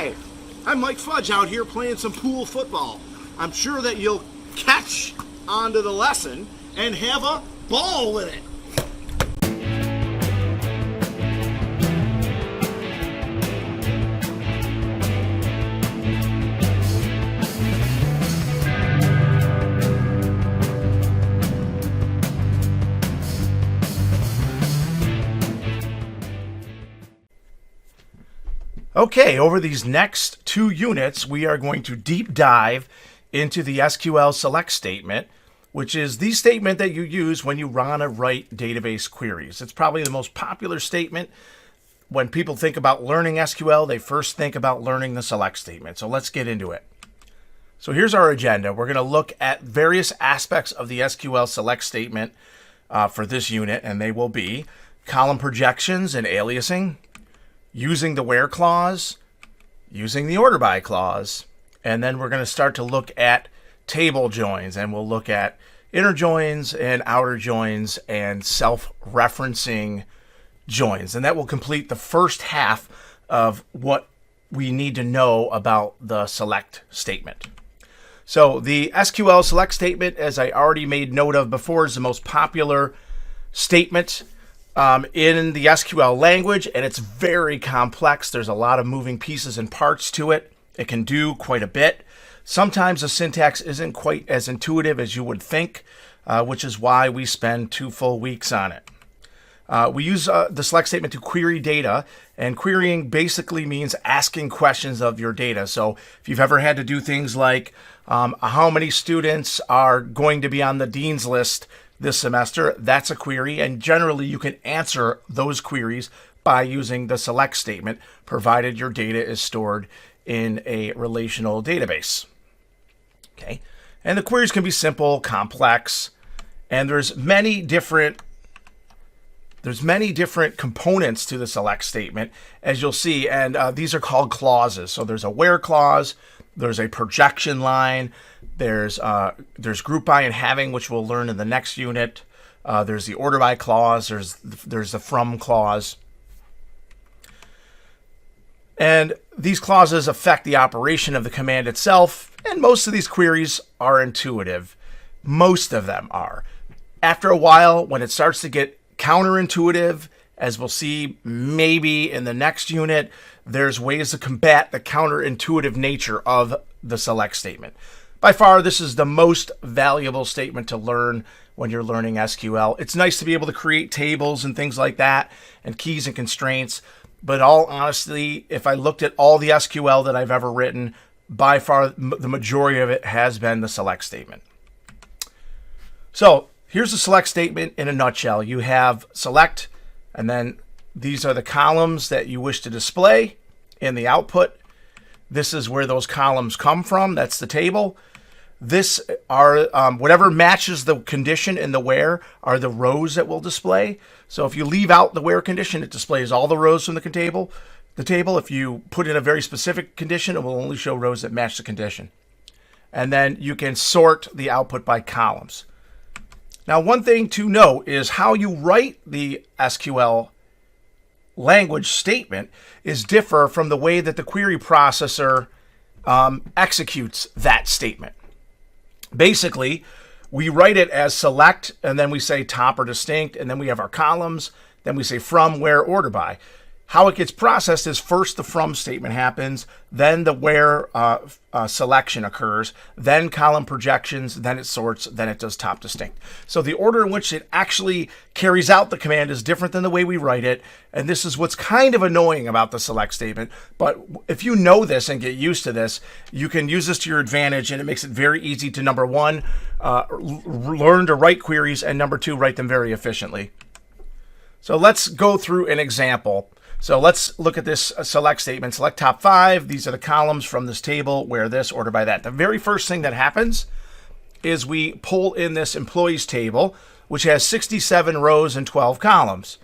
Hi, I'm Mike Fudge out here playing some pool football. I'm sure that you'll catch onto the lesson and have a ball with it. Okay, over these next 2 units, we are going to deep dive into the SQL select statement, which is the statement that you use when you want to write database queries. It's probably the most popular statement. When people think about learning SQL, they first think about learning the select statement. So let's get into it. So here's our agenda. We're going to look at various aspects of the SQL select statement for this unit, and they will be column projections and aliasing, using the where clause, using the order by clause, and then we're going to start to look at table joins, and we'll look at inner joins and outer joins and self-referencing joins. And that will complete the first half of what we need to know about the select statement. So the SQL select statement, as I already made note of before, is the most popular statement in the SQL language, and it's very complex. There's a lot of moving pieces and parts to it. It can do quite a bit. Sometimes the syntax isn't quite as intuitive as you would think, which is why we spend 2 full weeks on it. We use the select statement to query data, and querying basically means asking questions of your data. So if you've ever had to do things like how many students are going to be on the dean's list this semester, that's a query, and generally you can answer those queries by using the select statement, provided your data is stored in a relational database. Okay, and the queries can be simple, complex, and there's many different components to the select statement, as you'll see, and these are called clauses. So there's a where clause, there's a projection line, there's group by and having, which we'll learn in the next unit. There's the order by clause, there's the from clause. And these clauses affect the operation of the command itself, and most of these queries are intuitive. Most of them are. After a while, when it starts to get counterintuitive, as we'll see maybe in the next unit, there's ways to combat the counterintuitive nature of the select statement. By far, this is the most valuable statement to learn when you're learning SQL. It's nice to be able to create tables and things like that, and keys and constraints. But all honestly, if I looked at all the SQL that I've ever written, by far the majority of it has been the select statement. So here's the select statement in a nutshell. You have select, and then these are the columns that you wish to display in the output. This is where those columns come from. That's the table. This are whatever matches the condition in the where are the rows that will display. So if you leave out the where condition, it displays all the rows from the table. If you put in a very specific condition, it will only show rows that match the condition. And then you can sort the output by columns. Now, one thing to note is how you write the SQL language statement is differ from the way that the query processor executes that statement. Basically, we write it as select, and then we say top or distinct, and then we have our columns, then we say from, where, order by. How it gets processed is first the from statement happens, then the where selection occurs, then column projections, then it sorts, then it does top distinct. So the order in which it actually carries out the command is different than the way we write it, and this is what's kind of annoying about the select statement. But if you know this and get used to this, you can use this to your advantage, and it makes it very easy to, number one, learn to write queries, and number two, write them very efficiently. So let's go through an example. So let's look at this select statement. Select top 5. These are the columns from this table, where this, order by that. The very first thing that happens is we pull in this employees table, which has 67 rows and 12 columns.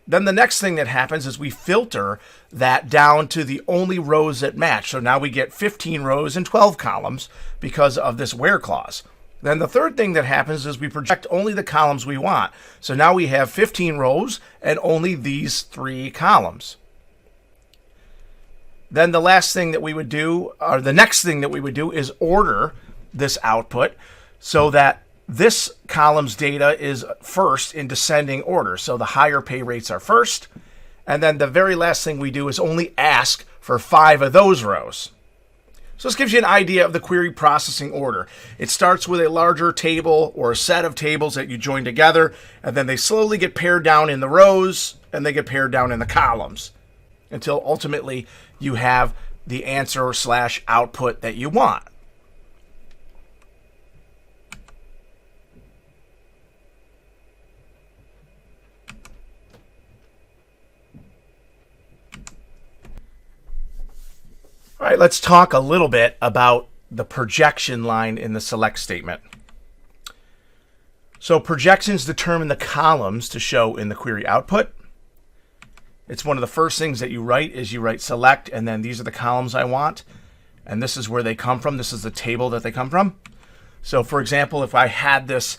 Then the next thing that happens is we filter that down to the only rows that match. So now we get 15 rows and 12 columns because of this where clause. Then the third thing that happens is we project only the columns we want. So now we have 15 rows and only these 3 columns. Then the last thing that we would do, or the next thing that we would do, is order this output so that this column's data is first in descending order. So the higher pay rates are first. And then the very last thing we do is only ask for 5 of those rows. So this gives you an idea of the query processing order. It starts with a larger table or a set of tables that you join together, and then they slowly get pared down in the rows, and they get pared down in the columns, until ultimately you have the answer / output that you want. All right, let's talk a little bit about the projection line in the select statement. So projections determine the columns to show in the query output. It's one of the first things that you write is you write select, and then these are the columns I want, and this is where they come from. This is the table that they come from. So for example, if I had this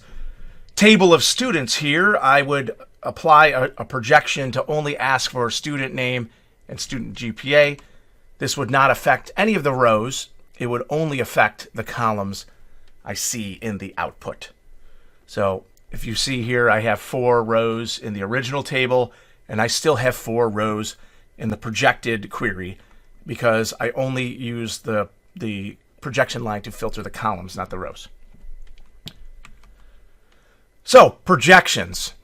table of students here, I would apply a projection to only ask for student name and student GPA. This would not affect any of the rows. It would only affect the columns I see in the output. So if you see here, I have 4 rows in the original table, and I still have 4 rows in the projected query because I only use the projection line to filter the columns, not the rows. So projections.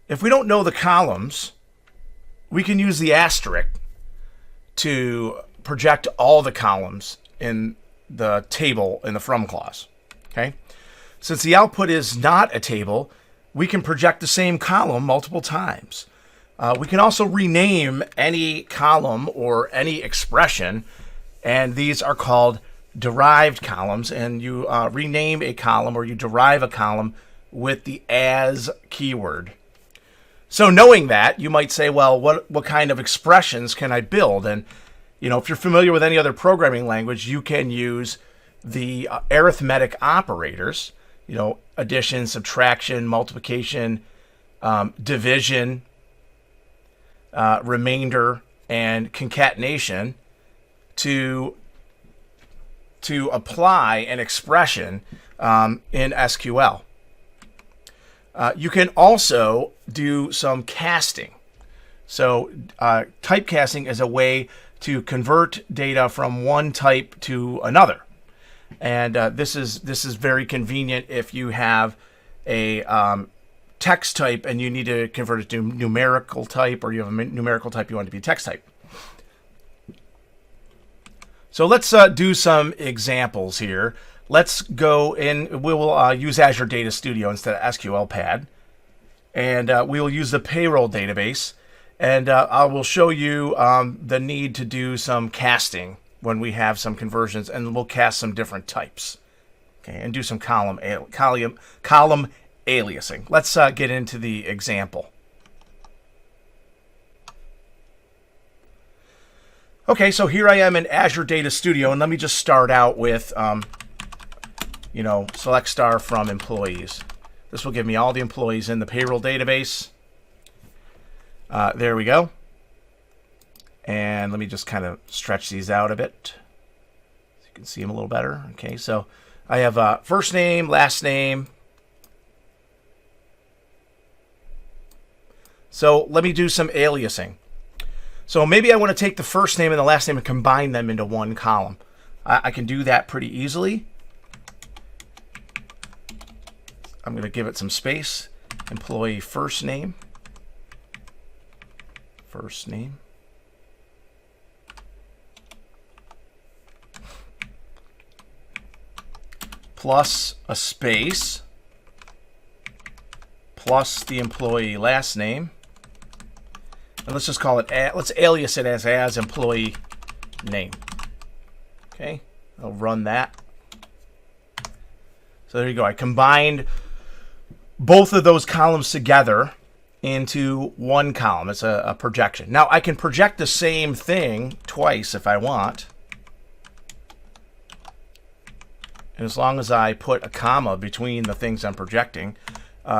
If we don't know the columns, we can use the asterisk to project all the columns in the table in the from clause. Okay? Since the output is not a table, we can project the same column multiple times. We can also rename any column or any expression, and these are called derived columns, and you rename a column or you derive a column with the as keyword. So knowing that, you might say, well, what kind of expressions can I build? And if you're familiar with any other programming language, you can use the arithmetic operators, addition, subtraction, multiplication, division, remainder, and concatenation to apply an expression in SQL. You can also do some casting. So typecasting is a way to convert data from one type to another. And this is very convenient if you have a text type and you need to convert it to numerical type, or you have a numerical type you want it to be text type. So let's do some examples here. Let's go in. We will use Azure Data Studio instead of SQL Pad. And we will use the payroll database. And I will show you the need to do some casting when we have some conversions, and we'll cast some different types. Okay, and do some column aliasing. Let's get into the example. Okay, so here I am in Azure Data Studio, and let me just start out with, select star from employees. This will give me all the employees in the payroll database. There we go. And let me just kind of stretch these out a bit so you can see them a little better. Okay, so I have first name, last name. So let me do some aliasing. So maybe I want to take the first name and the last name and combine them into one column. I can do that pretty easily. I'm going to give it some space. Employee first name. First name. Plus a space. Plus the employee last name. And let's just call it, let's alias it as employee name. Okay, I'll run that. So there you go. I combined both of those columns together into one column. It's a projection. Now I can project the same thing twice if I want. And as long as I put a comma between the things I'm projecting,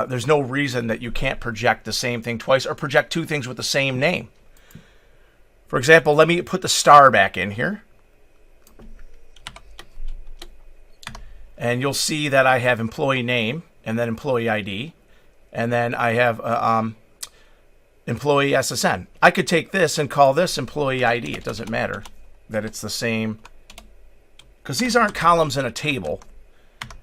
there's no reason that you can't project the same thing twice or project two things with the same name. For example, let me put the star back in here. And you'll see that I have employee name and then employee ID. And then I have employee SSN. I could take this and call this employee ID. It doesn't matter that it's the same, because these aren't columns in a table.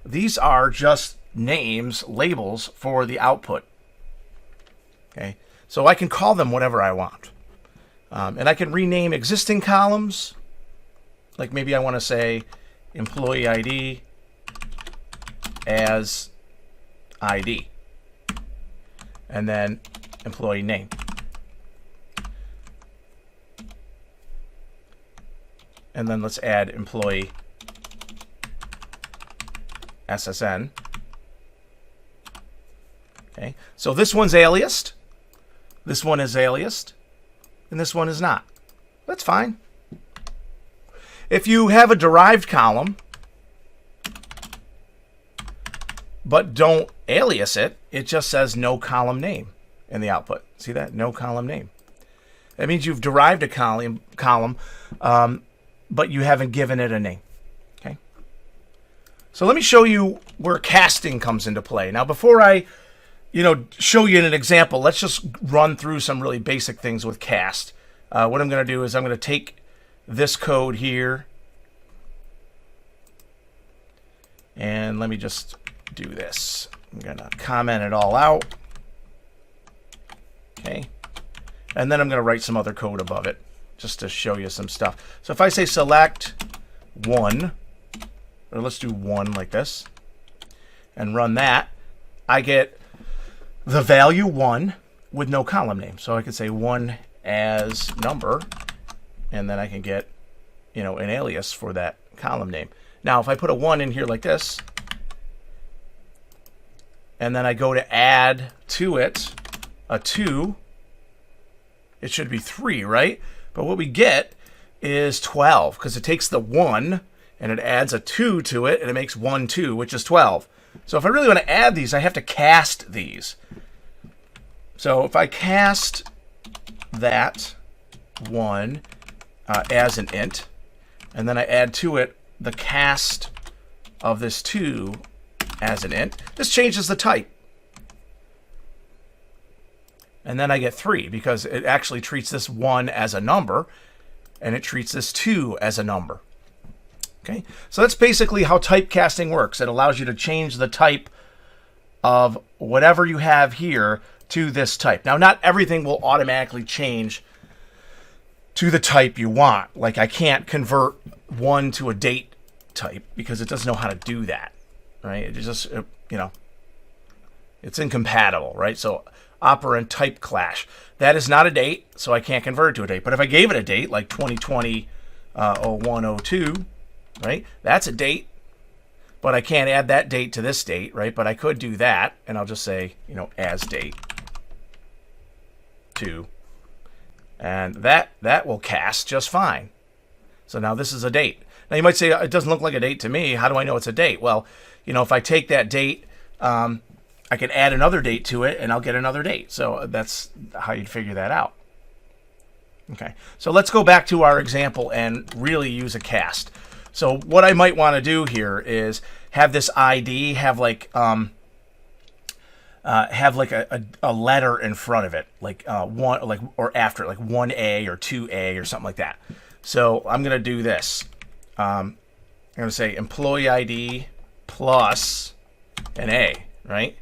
These are just names, labels for the output. Okay, so I can call them whatever I want. And I can rename existing columns. Like maybe I want to say employee ID as ID. And then employee name. And then let's add employee SSN. Okay, so this one's aliased, this one is aliased, and this one is not. That's fine. If you have a derived column but don't alias it, it just says no column name in the output. See that? No column name. That means you've derived a column, but you haven't given it a name. Okay. So let me show you where casting comes into play. Now, before I, show you an example, let's just run through some really basic things with cast. What I'm going to do is I'm going to take this code here, and let me just do this. I'm going to comment it all out. Okay. And then I'm going to write some other code above it just to show you some stuff. So if I say select 1, or let's do 1 like this, and run that, I get the value 1 with no column name. So I can say 1 as number, and then I can get, an alias for that column name. Now, if I put a 1 in here like this, and then I go to add to it a 2, it should be 3, right? But what we get is 12, because it takes the 1 and it adds a 2 to it, and it makes 1, 2, which is 12. So if I really want to add these, I have to cast these. So if I cast that 1 as an int, and then I add to it the cast of this 2 as an int, this changes the type. And then I get 3, because it actually treats this 1 as a number, and it treats this 2 as a number. Okay, so that's basically how typecasting works. It allows you to change the type of whatever you have here to this type. Now, not everything will automatically change to the type you want. Like, I can't convert 1 to a date type because it doesn't know how to do that, right? It just, it's incompatible, right? So operand type clash. That is not a date, so I can't convert it to a date. But if I gave it a date, like 2020 0102, right? That's a date, but I can't add that date to this date, right? But I could do that, and I'll just say, as date 2, and that will cast just fine. So now this is a date. Now you might say, it doesn't look like a date to me. How do I know it's a date? Well, if I take that date, I can add another date to it, and I'll get another date. So that's how you'd figure that out. Okay, so let's go back to our example and really use a cast. So what I might want to do here is have this ID have like a letter in front of it, like one, like, or after it, like 1A or 2A or something like that. So I'm gonna do this. I'm gonna say employee ID plus an A, right?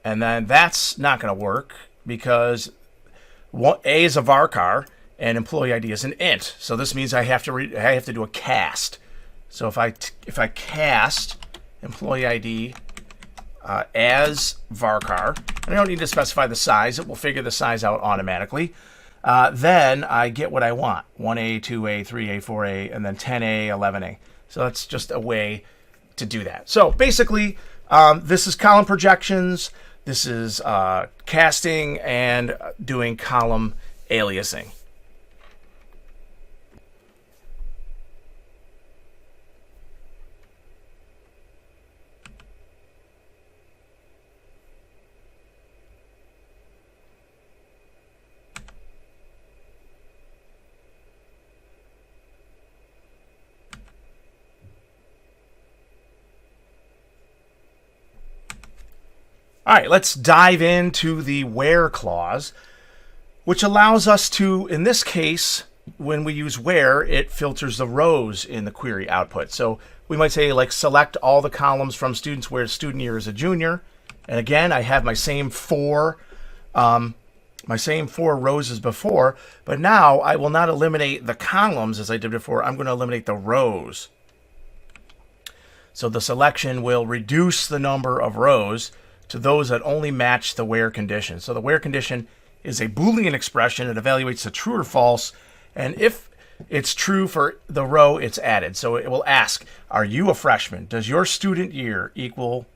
And then that's not going to work because A is a varchar and employee ID is an int. So this means I have to do a cast. So if I cast employee ID as varchar, and I don't need to specify the size, it will figure the size out automatically. Then I get what I want: 1A, 2A, 3A, 4A, and then 10A, 11A. So that's just a way to do that. So basically, this is column projections. This is casting and doing column aliasing. All right, let's dive into the where clause, which allows us to, in this case, when we use where, it filters the rows in the query output. So we might say, like, select all the columns from students where student year is a junior. And again, I have my same four rows as before, but now I will not eliminate the columns as I did before. I'm going to eliminate the rows. So the selection will reduce the number of rows to those that only match the where condition. So the where condition is a Boolean expression. It evaluates the true or false. And if it's true for the row, it's added. So it will ask, are you a freshman? Does your student year equal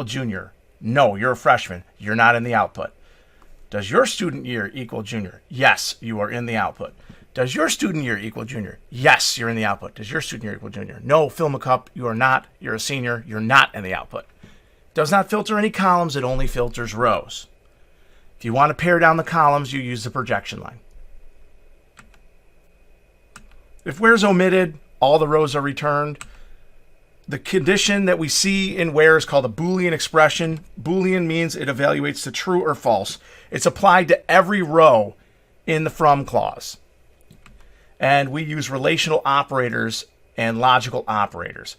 junior? No, you're a freshman. You're not in the output. Does your student year equal junior? Yes, you are in the output. Does your student year equal junior? Yes, you're in the output. Does your student year equal junior? No, fill in the cup. You are not. You're a senior. You're not in the output. Does not filter any columns. It only filters rows. If you want to pare down the columns, you use the projection line. If where is omitted, all the rows are returned. The condition that we see in where is called a Boolean expression. Boolean means it evaluates the true or false. It's applied to every row in the from clause. And we use relational operators and logical operators.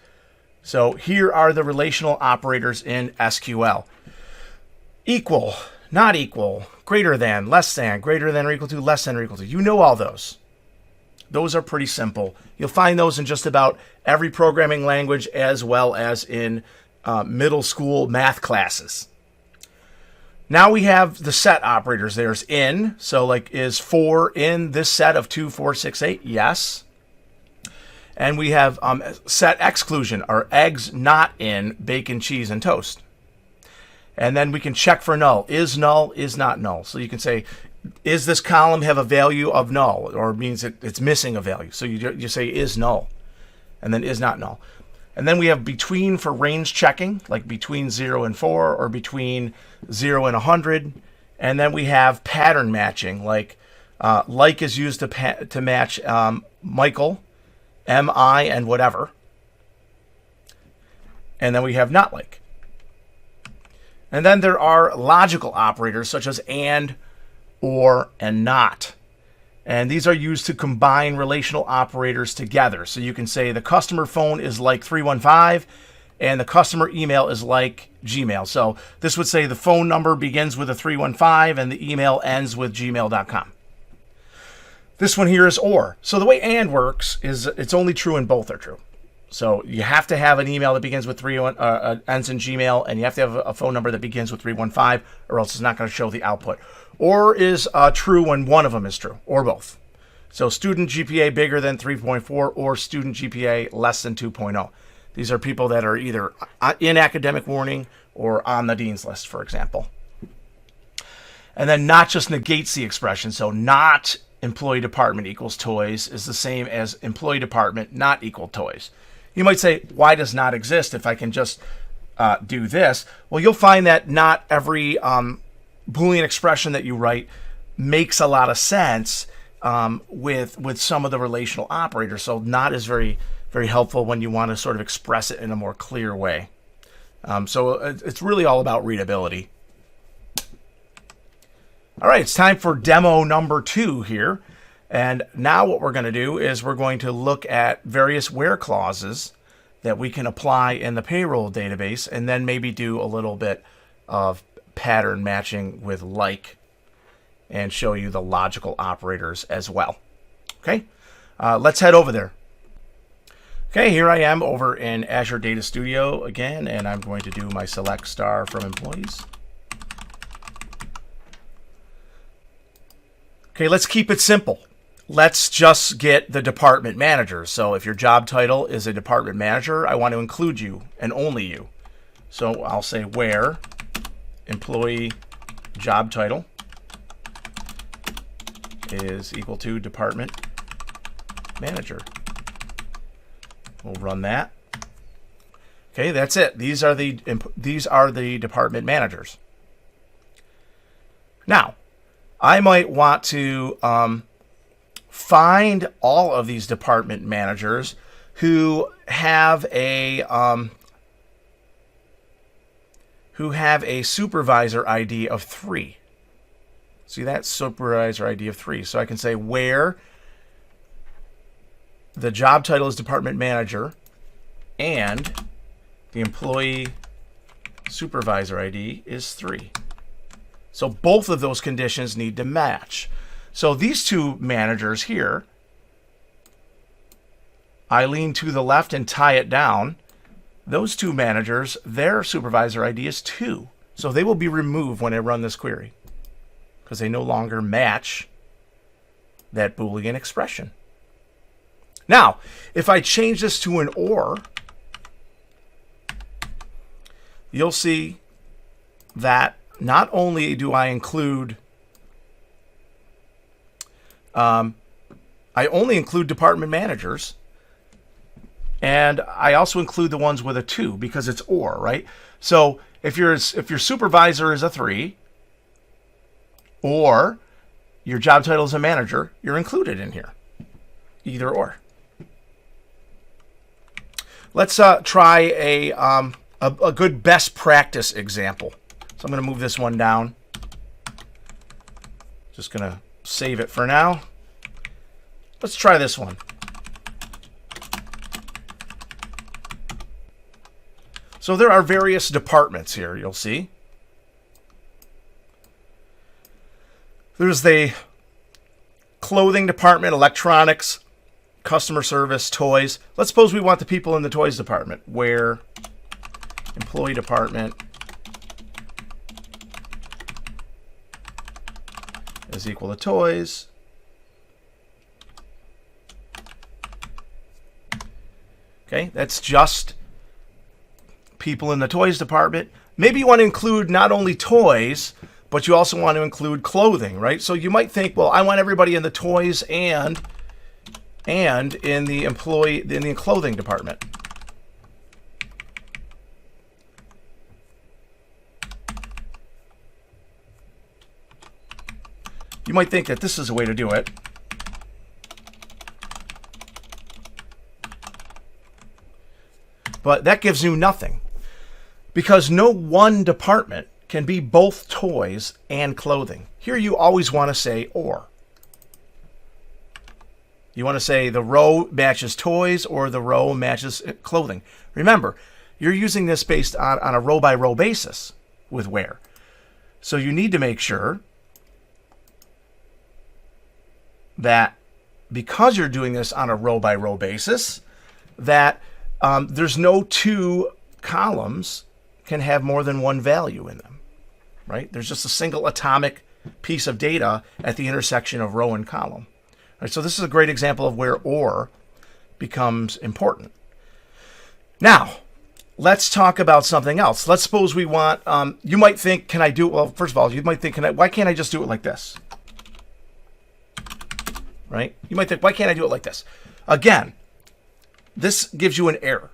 So here are the relational operators in SQL. Equal, not equal, greater than, less than, greater than or equal to, less than or equal to. You know all those. Those are pretty simple. You'll find those in just about every programming language as well as in middle school math classes. Now we have the set operators. There's in, so like is 4 in this set of 2, 4, 6, 8? Yes. And we have set exclusion, are eggs not in bacon, cheese, and toast. And then we can check for null. Is null, is not null. So you can say, is this column have a value of null, or means it's missing a value? So you say is null, and then is not null. And then we have between for range checking, like between 0 and 4, or between 0 and 100. And then we have pattern matching, like is used to match Michael, MI, and whatever. And then we have not like. And then there are logical operators such as and, or, and not. And these are used to combine relational operators together. So you can say the customer phone is like 315 and the customer email is like Gmail. So this would say the phone number begins with a 315 and the email ends with gmail.com. This one here is or. So the way and works is it's only true when both are true. So you have to have an email that begins with ends in Gmail, and you have to have a phone number that begins with 315, or else it's not going to show the output. Or is true when one of them is true, or both. So student GPA bigger than 3.4 or student GPA less than 2.0. These are people that are either in academic warning or on the dean's list, for example. And then not just negates the expression. So not employee department equals toys is the same as employee department not equal toys. You might say, why does not exist if I can just do this? Well, you'll find that not every Boolean expression that you write makes a lot of sense with some of the relational operators. So not is very, very helpful when you want to sort of express it in a more clear way. So it's really all about readability. All right, it's time for demo number 2 here. And now what we're going to do is we're going to look at various where clauses that we can apply in the payroll database, and then maybe do a little bit of pattern matching with like, and show you the logical operators as well. Okay, let's head over there. Okay, here I am over in Azure Data Studio again, and I'm going to do my select star from employees. Okay, let's keep it simple. Let's just get the department manager. So if your job title is a department manager, I want to include you and only you. So I'll say where employee job title is equal to department manager. We'll run that. Okay, that's it. These are the department managers. Now, I might want to find all of these department managers who have a who have a supervisor ID of 3. See that? Supervisor ID of 3. So I can say where the job title is department manager and the employee supervisor ID is 3. So both of those conditions need to match. So these two managers here, I lean to the left and tie it down. Those two managers, their supervisor ID is 2. So they will be removed when I run this query because they no longer match that Boolean expression. Now, if I change this to an OR, you'll see that not only do I include, I only include department managers, and I also include the ones with a 2 because it's OR, right? So if your supervisor is a 3, or your job title is a manager, you're included in here, either or. Let's try a good best practice example. So I'm going to move this one down. Just going to save it for now. Let's try this one. So there are various departments here, you'll see. There's the clothing department, electronics, customer service, toys. Let's suppose we want the people in the toys department, where employee department is equal to toys. Okay, that's just people in the toys department. Maybe you want to include not only toys, but you also want to include clothing, right? So you might think, well, I want everybody in the toys and in the clothing department. You might think that this is a way to do it. But that gives you nothing, because no one department can be both toys and clothing. Here you always want to say or. You want to say the row matches toys or the row matches clothing. Remember, you're using this based on a row-by-row basis with where. So you need to make sure that because you're doing this on a row-by-row basis, that there's no two columns can have more than one value in them, right? There's just a single atomic piece of data at the intersection of row and column. All right, so this is a great example of where OR becomes important. Now, let's talk about something else. Let's suppose we want, you might think, can I do it? Well, first of all, you might think, why can't I just do it like this? Right? You might think, why can't I do it like this? Again, this gives you an error.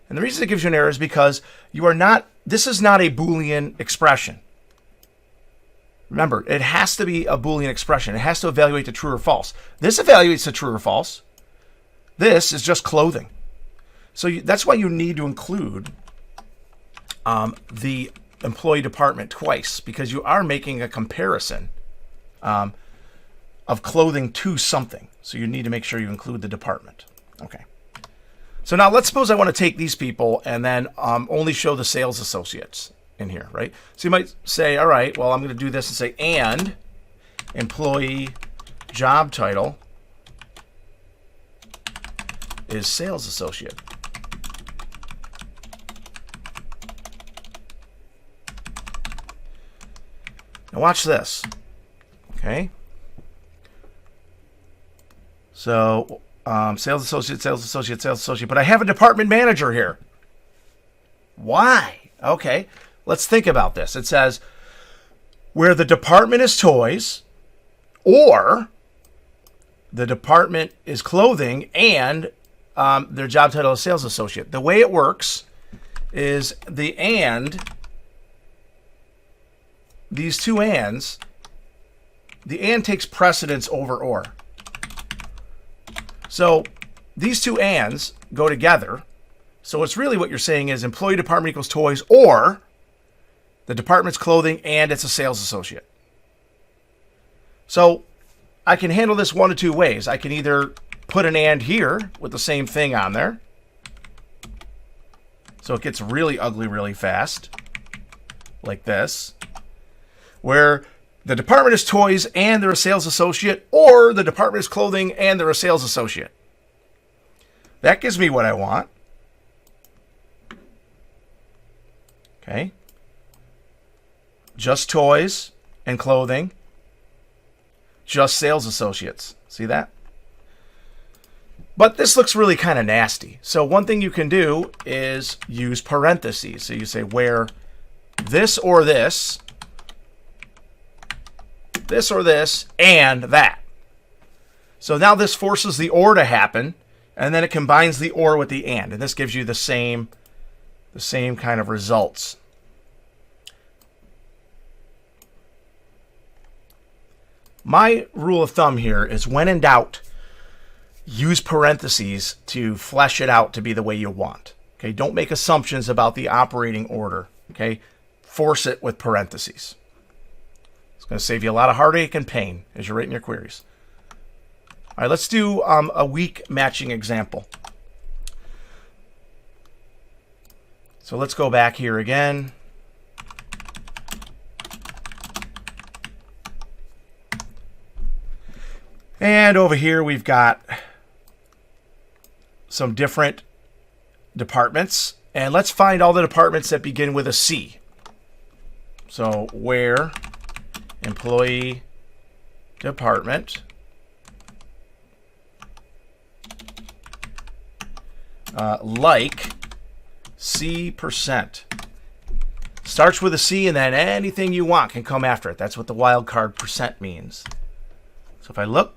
And the reason it gives you an error is because this is not a Boolean expression. Remember, it has to be a Boolean expression. It has to evaluate the true or false. This evaluates the true or false. This is just clothing. So that's why you need to include the employee department twice, because you are making a comparison of clothing to something. So you need to make sure you include the department. Okay. So now let's suppose I want to take these people and then only show the sales associates in here, right? So you might say, all right, well, I'm going to do this and say, and employee job title is sales associate. Now watch this, okay? So sales associate, sales associate, sales associate, but I have a department manager here. Why? Okay, let's think about this. It says where the department is toys or the department is clothing and their job title is sales associate. The way it works is these two ands, the and takes precedence over or. So these two ands go together. So it's really what you're saying is employee department equals toys or the department's clothing, and it's a sales associate. So I can handle this one of two ways. I can either put an and here with the same thing on there. So it gets really ugly really fast, like this, where the department is toys and they're a sales associate, or the department is clothing and they're a sales associate. That gives me what I want. Okay. Just toys and clothing. Just sales associates. See that? But this looks really kind of nasty. So one thing you can do is use parentheses. So you say where this or this, and that. So now this forces the or to happen, and then it combines the or with the and this gives you the same kind of results. My rule of thumb here is when in doubt, use parentheses to flesh it out to be the way you want. Okay, don't make assumptions about the operating order. Okay, force it with parentheses. It's going to save you a lot of heartache and pain as you're writing your queries. All right, let's do a weak matching example. So let's go back here again. And over here we've got some different departments. And let's find all the departments that begin with a C. So where employee department like C%. Starts with a C, and then anything you want can come after it. That's what the wildcard percent means. So if I look,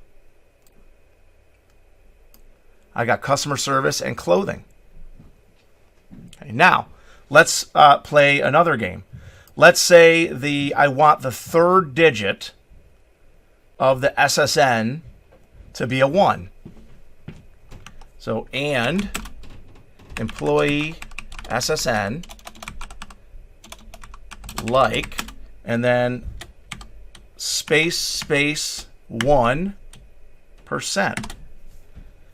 I got customer service and clothing. Okay, now, let's play another game. Let's say I want the third digit of the SSN to be a 1. So, and employee SSN like, and then space 1%.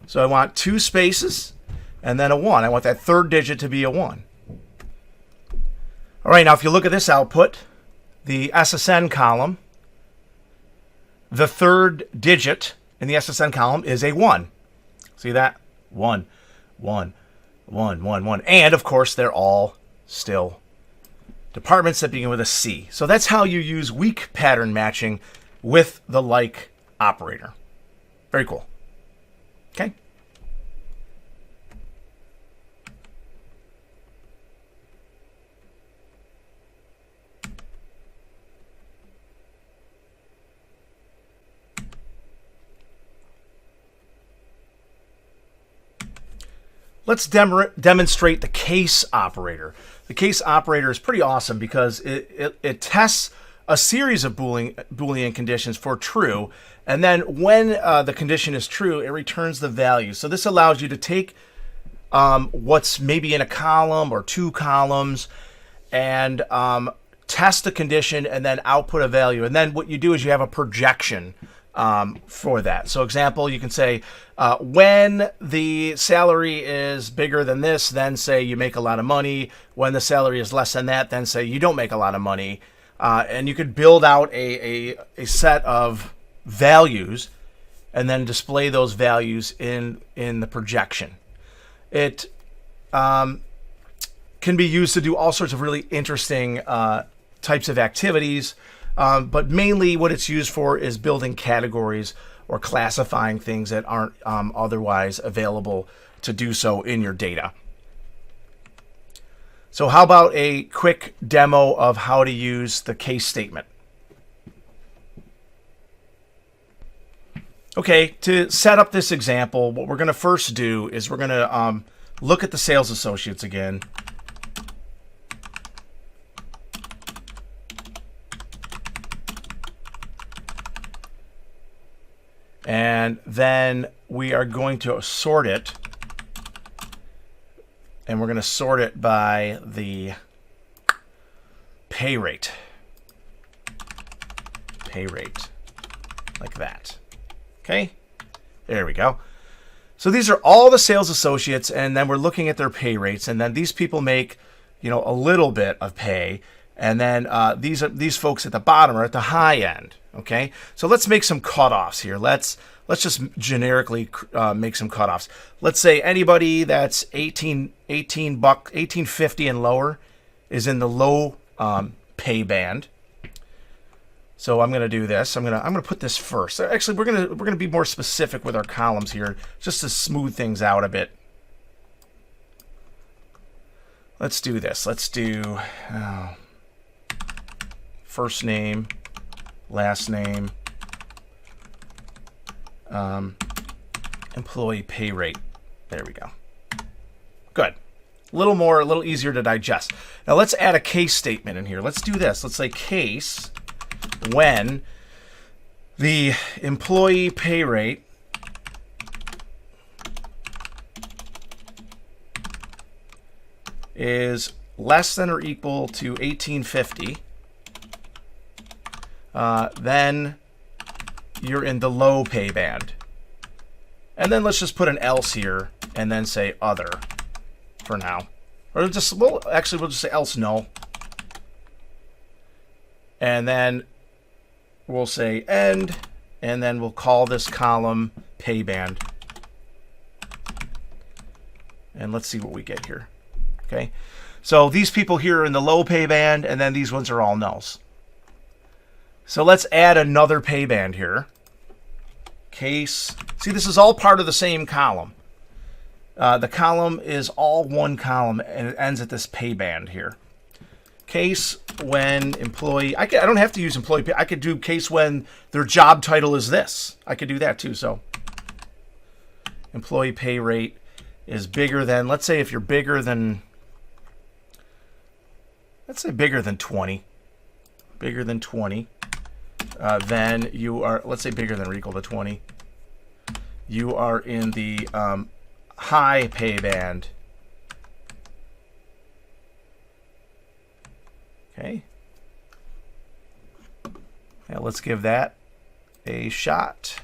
So I want 2 spaces and then a 1. I want that third digit to be a 1. All right, now if you look at this output, the SSN column, the third digit in the SSN column is a 1. See that? 1, 1, 1, 1, 1. And of course, they're all still departments that begin with a C. So that's how you use weak pattern matching with the like operator. Very cool. Okay. Let's demonstrate the case operator. The case operator is pretty awesome because it tests a series of Boolean conditions for true, and then when the condition is true, it returns the value. So this allows you to take what's maybe in a column or 2 columns and test the condition and then output a value. And then what you do is you have a projection for that. So example, you can say when the salary is bigger than this, then say you make a lot of money. When the salary is less than that, then say you don't make a lot of money. And you could build out a set of values and then display those values in the projection. It can be used to do all sorts of really interesting types of activities. But mainly what it's used for is building categories or classifying things that aren't otherwise available to do so in your data. So how about a quick demo of how to use the case statement? Okay, to set up this example, what we're going to first do is we're going to look at the sales associates again. And then we are going to sort it. And we're going to sort it by the pay rate. Pay rate. Like that. Okay? There we go. So these are all the sales associates, and then we're looking at their pay rates, and then these people make, you know, a little bit of pay, and then these folks at the bottom are at the high end. Okay, so let's make some cutoffs here. Let's just generically make some cutoffs. Let's say anybody that's $18.50 and lower is in the low pay band. So I'm going to do this. I'm going to put this first. Actually, we're going to be more specific with our columns here, just to smooth things out a bit. Let's do this. Let's do first name, last name, employee pay rate. There we go. Good. A little easier to digest. Now let's add a case statement in here. Let's do this. Let's say case when the employee pay rate is less than or equal to $18.50, then you're in the low pay band. And then let's just put an else here and then say other for now. Or just, we'll just say else no. And then we'll say end, and then we'll call this column pay band. And let's see what we get here. Okay, so these people here are in the low pay band, and then these ones are all nulls. So let's add another pay band here. Case, see, this is all part of the same column. The column is all one column, and it ends at this pay band here. Case when employee, I don't have to use employee pay. I could do case when their job title is this. I could do that too. So employee pay rate is bigger than, let's say if you're bigger than, let's say bigger than 20. Bigger than 20. Then you are, let's say bigger than or equal to 20. You are in the high pay band. Okay. Now let's give that a shot.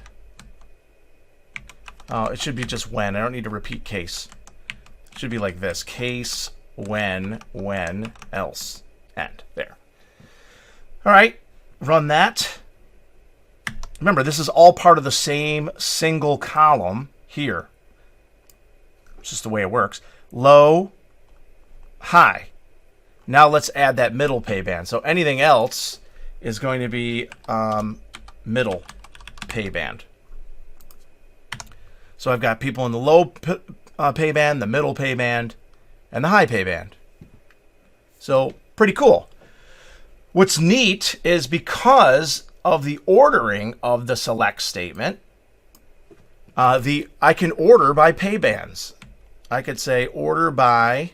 Oh, it should be just when. I don't need to repeat case. It should be like this. Case, when, else, end. There. All right. Run that. Remember, this is all part of the same single column here. It's just the way it works. Low, high. Now let's add that middle pay band. So anything else is going to be middle pay band. So I've got people in the low pay band, the middle pay band, and the high pay band. So pretty cool. What's neat is because of the ordering of the select statement, I can order by pay bands. I could say order by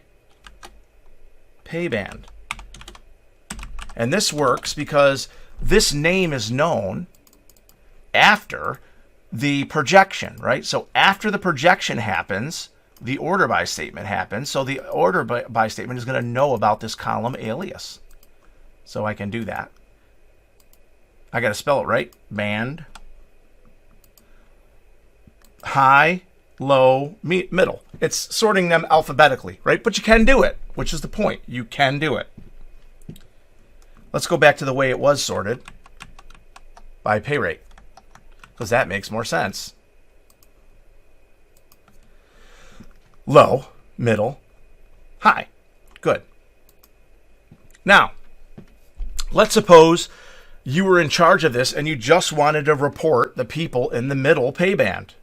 pay band. And this works because this name is known after the projection, right? So after the projection happens, the order by statement happens. So the order by statement is going to know about this column alias. So I can do that. I got to spell it right. Band, high, low, middle. It's sorting them alphabetically, right? But you can do it, which is the point. You can do it. Let's go back to the way it was sorted by pay rate, because that makes more sense. Low, middle, high. Good. Now, let's suppose you were in charge of this and you just wanted to report the people in the middle pay band.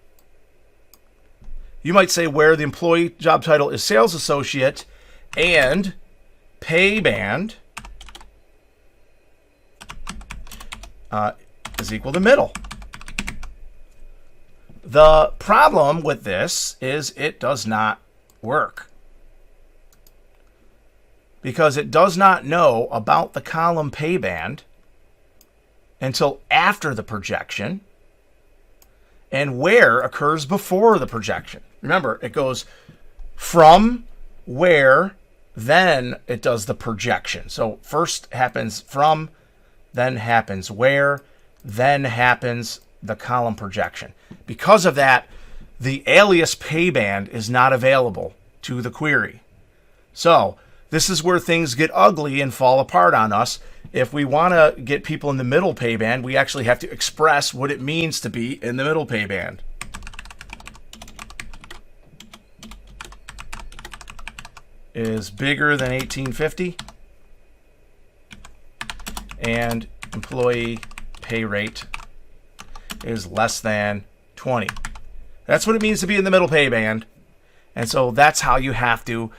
You might say where the employee job title is sales associate and pay band is equal to middle. The problem with this is it does not work, because it does not know about the column pay band until after the projection, and where occurs before the projection. Remember, it goes from where then it does the projection. So first happens from, then happens where, then happens the column projection. Because of that, the alias pay band is not available to the query. So this is where things get ugly and fall apart on us. If we want to get people in the middle pay band, we actually have to express what it means to be in the middle pay band. Is bigger than 1850 and employee pay rate is less than 20. That's what it means to be in the middle pay band. And so that's how you have to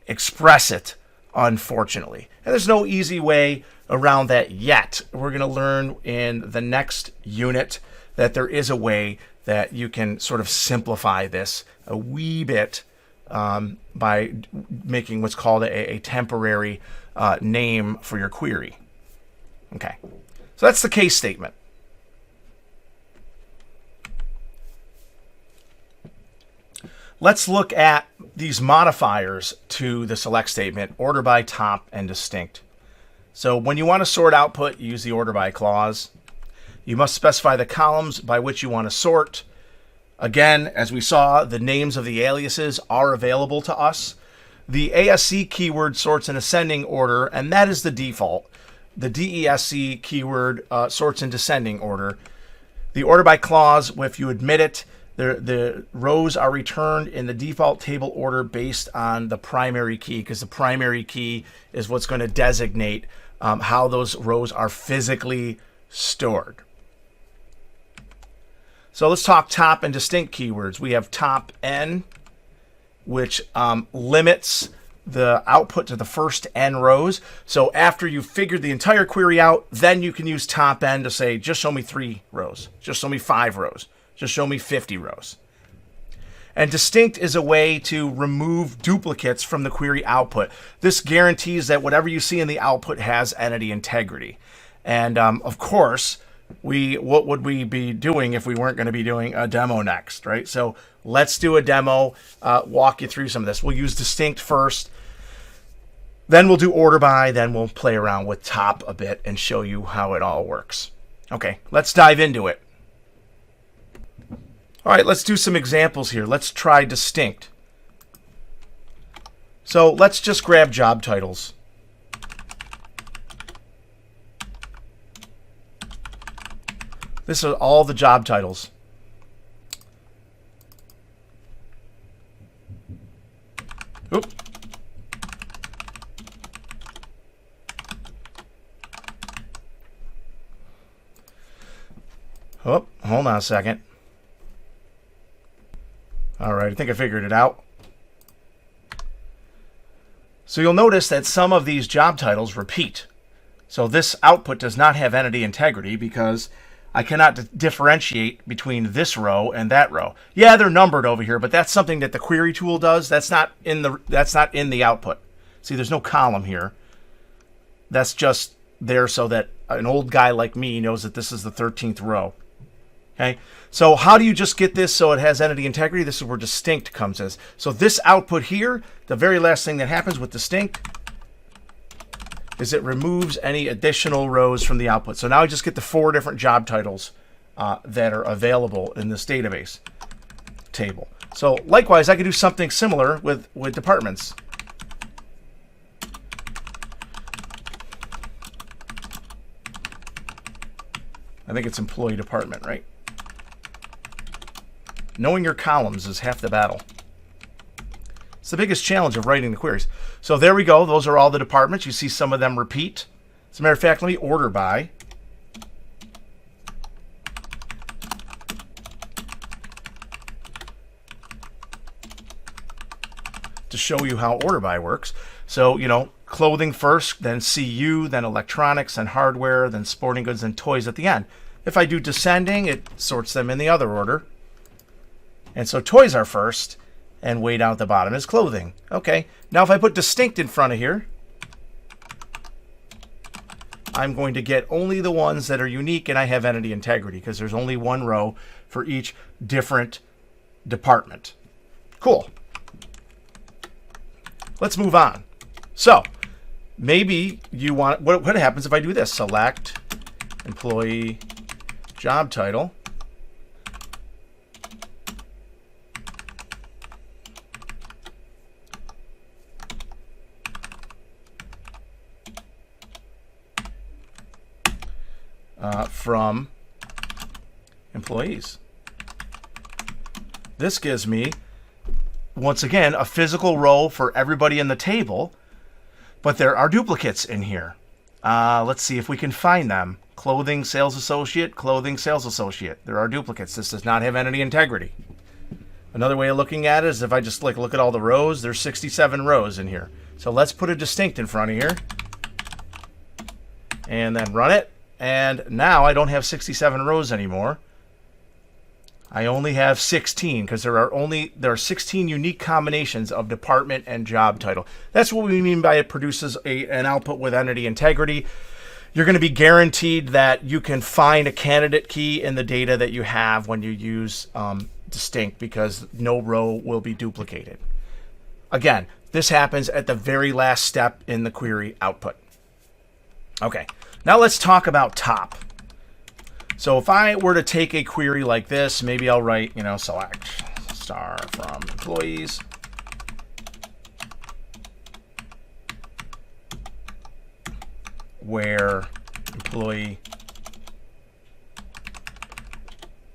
express it, unfortunately. And there's no easy way around that yet. We're going to learn in the next unit that there is a way that you can sort of simplify this a wee bit by making what's called a temporary name for your query. Okay, so that's the case statement. Let's look at these modifiers to the select statement, order by, top, and distinct. So when you want to sort output, you use the order by clause. You must specify the columns by which you want to sort. Again, as we saw, the names of the aliases are available to us. The ASC keyword sorts in ascending order, and that is the default. The DESC keyword sorts in descending order. The order by clause, if you admit it, the rows are returned in the default table order based on the primary key, because the primary key is what's going to designate how those rows are physically stored. So let's talk top and distinct keywords. We have top n, which limits the output to the first n rows. So after you've figured the entire query out, then you can use top n to say, just show me 3 rows, just show me 5 rows, just show me 50 rows. And distinct is a way to remove duplicates from the query output. This guarantees that whatever you see in the output has entity integrity. And of course, what would we be doing if we weren't going to be doing a demo next, right? So let's do a demo, walk you through some of this. We'll use distinct first, then we'll do order by, then we'll play around with top a bit and show you how it all works. Okay, let's dive into it. All right, let's do some examples here. Let's try distinct. So let's just grab job titles. This is all the job titles. Oop. Oh, hold on a second. All right, I think I figured it out. So you'll notice that some of these job titles repeat. So this output does not have entity integrity because I cannot differentiate between this row and that row. Yeah, they're numbered over here, but that's something that the query tool does. That's not in the output. See, there's no column here. That's just there so that an old guy like me knows that this is the 13th row. Okay, so how do you just get this so it has entity integrity? This is where distinct comes in. So this output here, the very last thing that happens with distinct is it removes any additional rows from the output. So now I just get the 4 different job titles that are available in this database table. So likewise, I could do something similar with departments. I think it's employee department, right? Knowing your columns is half the battle. It's the biggest challenge of writing the queries. So there we go. Those are all the departments. You see some of them repeat. As a matter of fact, let me order by. To show you how order by works. So, you know, clothing first, then CU, then electronics, then hardware, then sporting goods, and toys at the end. If I do descending, it sorts them in the other order. And so toys are first, and way down at the bottom is clothing. Okay, now if I put distinct in front of here, I'm going to get only the ones that are unique and I have entity integrity because there's only one row for each different department. Cool. Let's move on. So maybe you want, what happens if I do this? Select employee job title. From employees. This gives me, once again, a physical row for everybody in the table, but there are duplicates in here. Let's see if we can find them. Clothing sales associate, clothing sales associate. There are duplicates. This does not have entity integrity. Another way of looking at it is if I just look at all the rows, there's 67 rows in here. So let's put a distinct in front of here and then run it. And now I don't have 67 rows anymore. I only have 16 because there are 16 unique combinations of department and job title. That's what we mean by it produces an output with entity integrity. You're going to be guaranteed that you can find a candidate key in the data that you have when you use distinct, because no row will be duplicated. Again, this happens at the very last step in the query output. Okay, now let's talk about top. So if I were to take a query like this, maybe I'll write, select star from employees. Where employee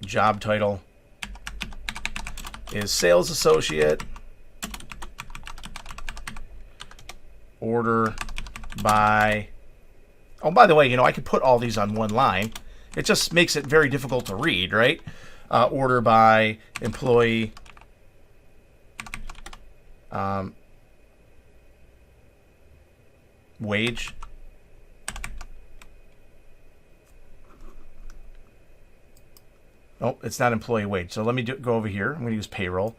job title is sales associate, order by, oh, by the way, I could put all these on one line. It just makes it very difficult to read, right? Order by employee wage. Oh, it's not employee wage. So let me go over here. I'm going to use payroll.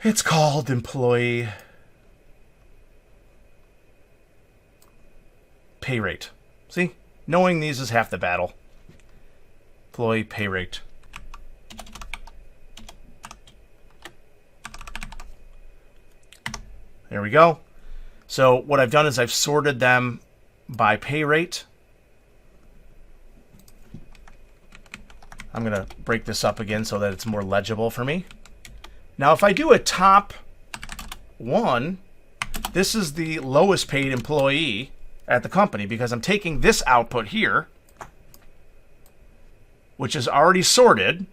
It's called employee pay rate. See? Knowing these is half the battle. Employee pay rate. There we go. So what I've done is I've sorted them by pay rate. I'm going to break this up again so that it's more legible for me. Now, if I do a top one, this is the lowest paid employee at the company because I'm taking this output here, which is already sorted,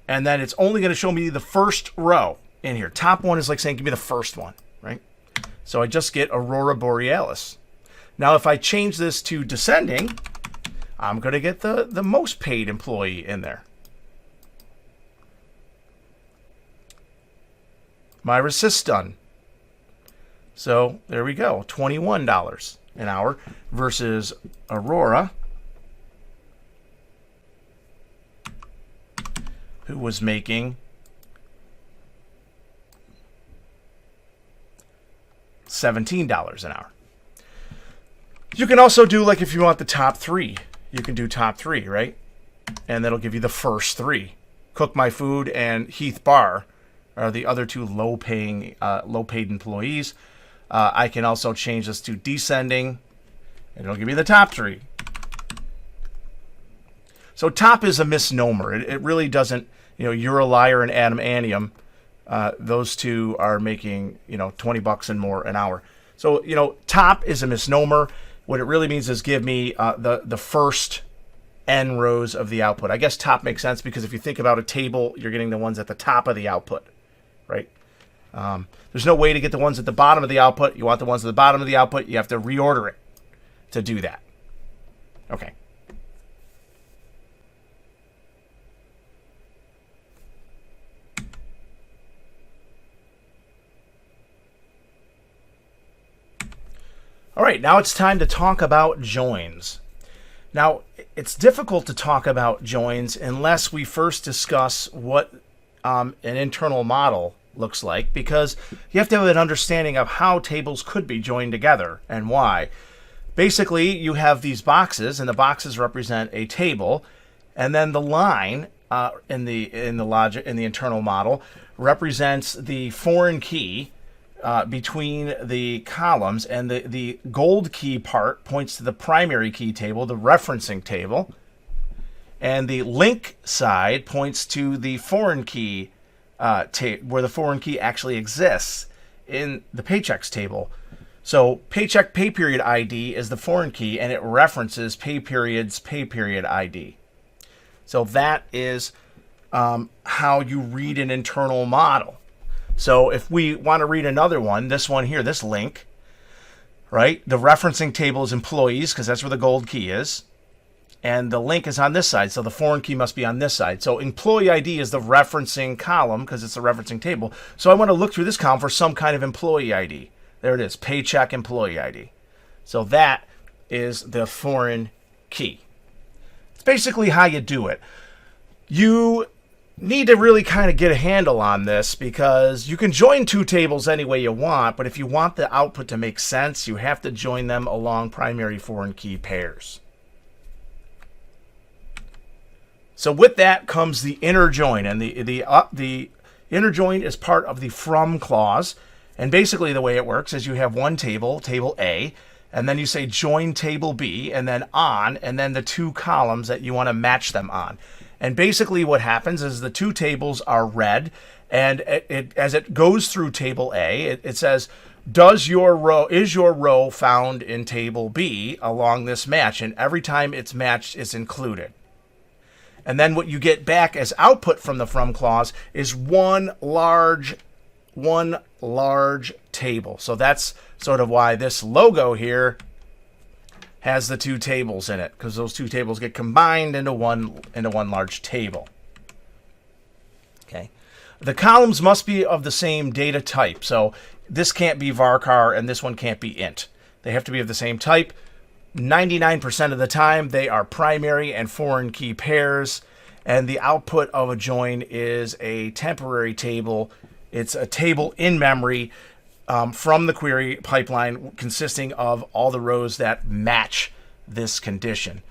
and then it's only going to show me the first row in here. Top one is like saying, give me the first one, right? So I just get Aurora Borealis. Now, if I change this to descending, I'm going to get the most paid employee in there. Myra Sistun. So there we go, $21 an hour versus Aurora, who was making $17 an hour. You can also do, like, if you want the top three, you can do top three, right? And that'll give you the first three. Cook My Food and Heath Bar are the other two low-paid employees. I can also change this to descending, and it'll give me the top three. So top is a misnomer. It really doesn't, You're a Liar and Adam Anium, those two are making, $20 and more an hour. So, top is a misnomer. What it really means is give me the first n rows of the output. I guess top makes sense because if you think about a table, you're getting the ones at the top of the output, right? There's no way to get the ones at the bottom of the output. You want the ones at the bottom of the output. You have to reorder it to do that. Okay. All right, now it's time to talk about joins. Now, it's difficult to talk about joins unless we first discuss what an internal model looks like, because you have to have an understanding of how tables could be joined together and why. Basically, you have these boxes, and the boxes represent a table, and then the line in the internal model represents the foreign key between the columns, and the gold key part points to the primary key table, the referencing table, and the link side points to the foreign key where the foreign key actually exists in the paychecks table. So paycheck pay period ID is the foreign key, and it references pay period's pay period ID. So that is how you read an internal model. So if we want to read another one, this one here, this link, right? The referencing table is employees because that's where the gold key is. And the link is on this side, so the foreign key must be on this side. So employee ID is the referencing column because it's the referencing table. So I want to look through this column for some kind of employee ID. There it is, paycheck employee ID. So that is the foreign key. It's basically how you do it. You need to really kind of get a handle on this because you can join two tables any way you want, but if you want the output to make sense, you have to join them along primary foreign key pairs. So with that comes the inner join, and the inner join is part of the from clause. And basically the way it works is you have one table, table A, and then you say join table B, and then on, and then the two columns that you want to match them on. And basically what happens is the two tables are read, and as it goes through table A, it says, is your row found in table B along this match? And every time it's matched, it's included. And then what you get back as output from the from clause is one large table. So that's sort of why this logo here has the two tables in it, because those two tables get combined into one large table. Okay. The columns must be of the same data type. So this can't be varchar and this one can't be int. They have to be of the same type. 99% of the time they are primary and foreign key pairs, and the output of a join is a temporary table. It's a table in memory from the query pipeline consisting of all the rows that match this condition.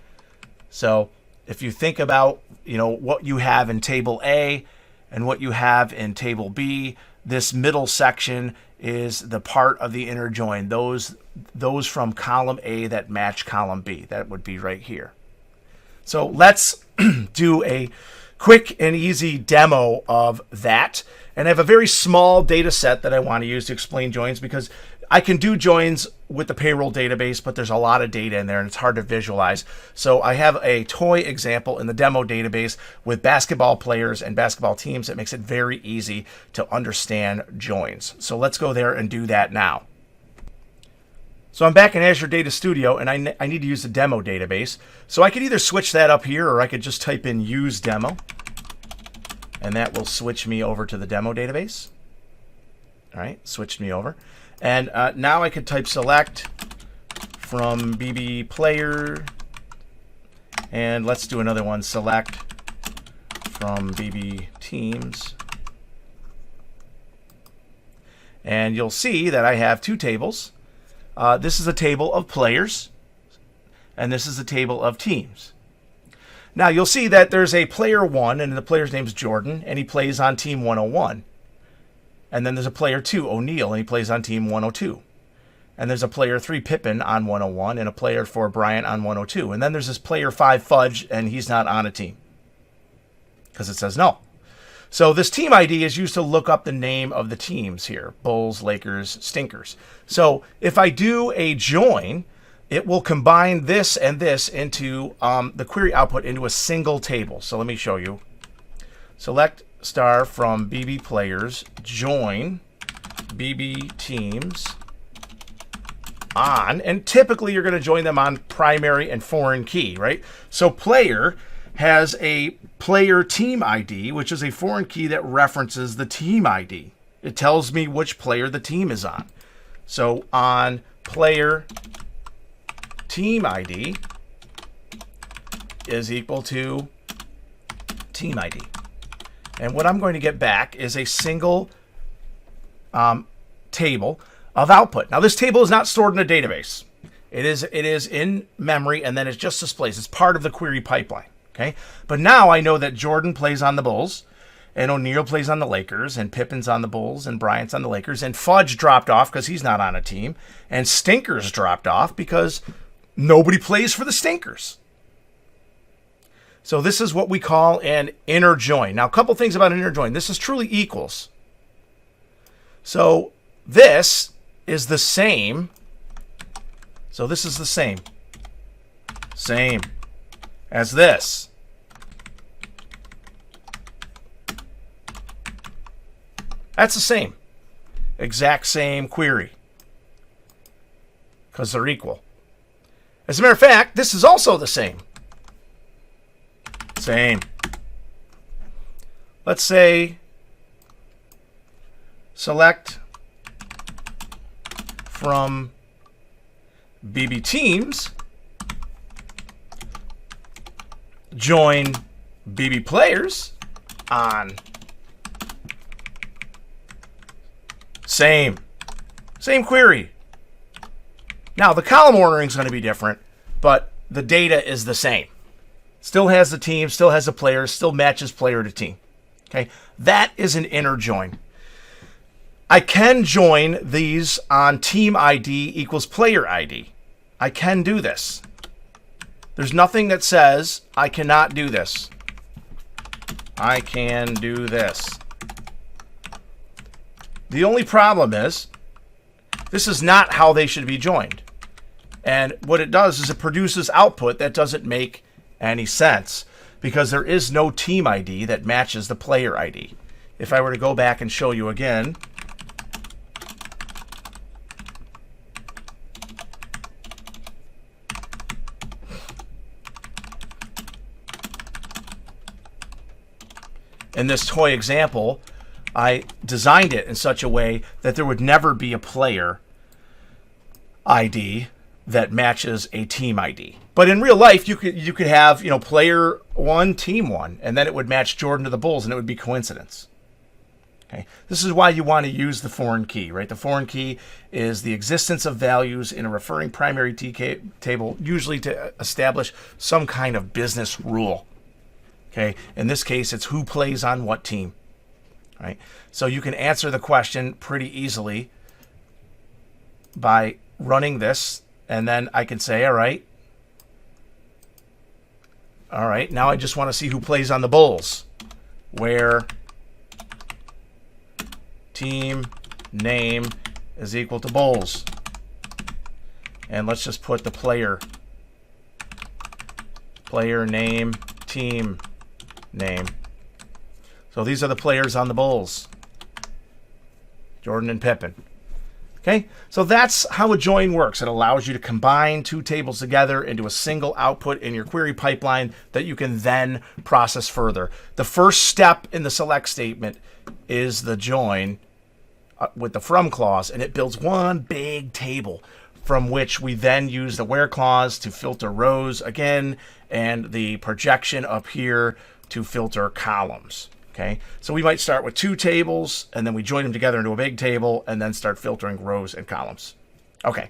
So if you think about, what you have in table A and what you have in table B, this middle section is the part of the inner join. Those from column A that match column B. That would be right here. So let's do a quick and easy demo of that. And I have a very small data set that I want to use to explain joins, because I can do joins with the payroll database, but there's a lot of data in there and it's hard to visualize. So I have a toy example in the demo database with basketball players and basketball teams that makes it very easy to understand joins. So let's go there and do that now. So I'm back in Azure Data Studio, and I need to use the demo database. So I could either switch that up here, or I could just type in use demo, and that will switch me over to the demo database. All right, switched me over. And now I could type select from BB player, and let's do another one, select from BB teams. And you'll see that I have two tables. This is a table of players, and this is a table of teams. Now you'll see that there's a player 1, and the player's name's Jordan, and he plays on team 101. And then there's a player 2, O'Neill, and he plays on team 102. And there's a player 3, Pippin, on 101, and a player 4, Bryant, on 102. And then there's this player 5, Fudge, and he's not on a team because it says no. So this team ID is used to look up the name of the teams here, Bulls, Lakers, Stinkers. So if I do a join, it will combine this and this into the query output into a single table. So let me show you. Select star from BB players, join BB teams on, and typically you're going to join them on primary and foreign key, right? So player has a player team ID, which is a foreign key that references the team ID. It tells me which player the team is on. So on player team ID is equal to team ID. And what I'm going to get back is a single table of output. Now this table is not stored in a database. It is in memory, and then it just displays. It's part of the query pipeline. Okay, but now I know that Jordan plays on the Bulls, and O'Neal plays on the Lakers, and Pippen's on the Bulls, and Bryant's on the Lakers, and Fudge dropped off because he's not on a team, and Stinkers dropped off because nobody plays for the Stinkers. So this is what we call an inner join. Now, a couple things about an inner join. This is truly equals. So this is the same. So this is the same. Same as this. That's the same. Exact same query. Because they're equal. As a matter of fact, this is also the same. Same. Let's say select from BB teams, join BB players on same query. Now the column ordering is going to be different, but the data is the same. Still has the team, still has the players, still matches player to team. Okay, that is an inner join. I can join these on team ID equals player ID. I can do this. There's nothing that says I cannot do this. I can do this. The only problem is this is not how they should be joined. And what it does is it produces output that doesn't make any sense because there is no team ID that matches the player ID. If I were to go back and show you again, in this toy example, I designed it in such a way that there would never be a player ID that matches a team ID. But in real life, you could have, player 1, team 1, and then it would match Jordan to the Bulls, and it would be coincidence. Okay, this is why you want to use the foreign key, right? The foreign key is the existence of values in a referring primary table, usually to establish some kind of business rule. Okay, in this case, it's who plays on what team. Right? So you can answer the question pretty easily by running this, and then I can say, all right, now I just want to see who plays on the Bulls, where team name is equal to Bulls. And let's just put the player name, team name. So these are the players on the Bulls. Jordan and Pippen. Okay, so that's how a join works. It allows you to combine two tables together into a single output in your query pipeline that you can then process further. The first step in the select statement is the join with the from clause, and it builds one big table from which we then use the where clause to filter rows again, and the projection up here to filter columns. Okay, so we might start with two tables, and then we join them together into a big table, and then start filtering rows and columns. Okay.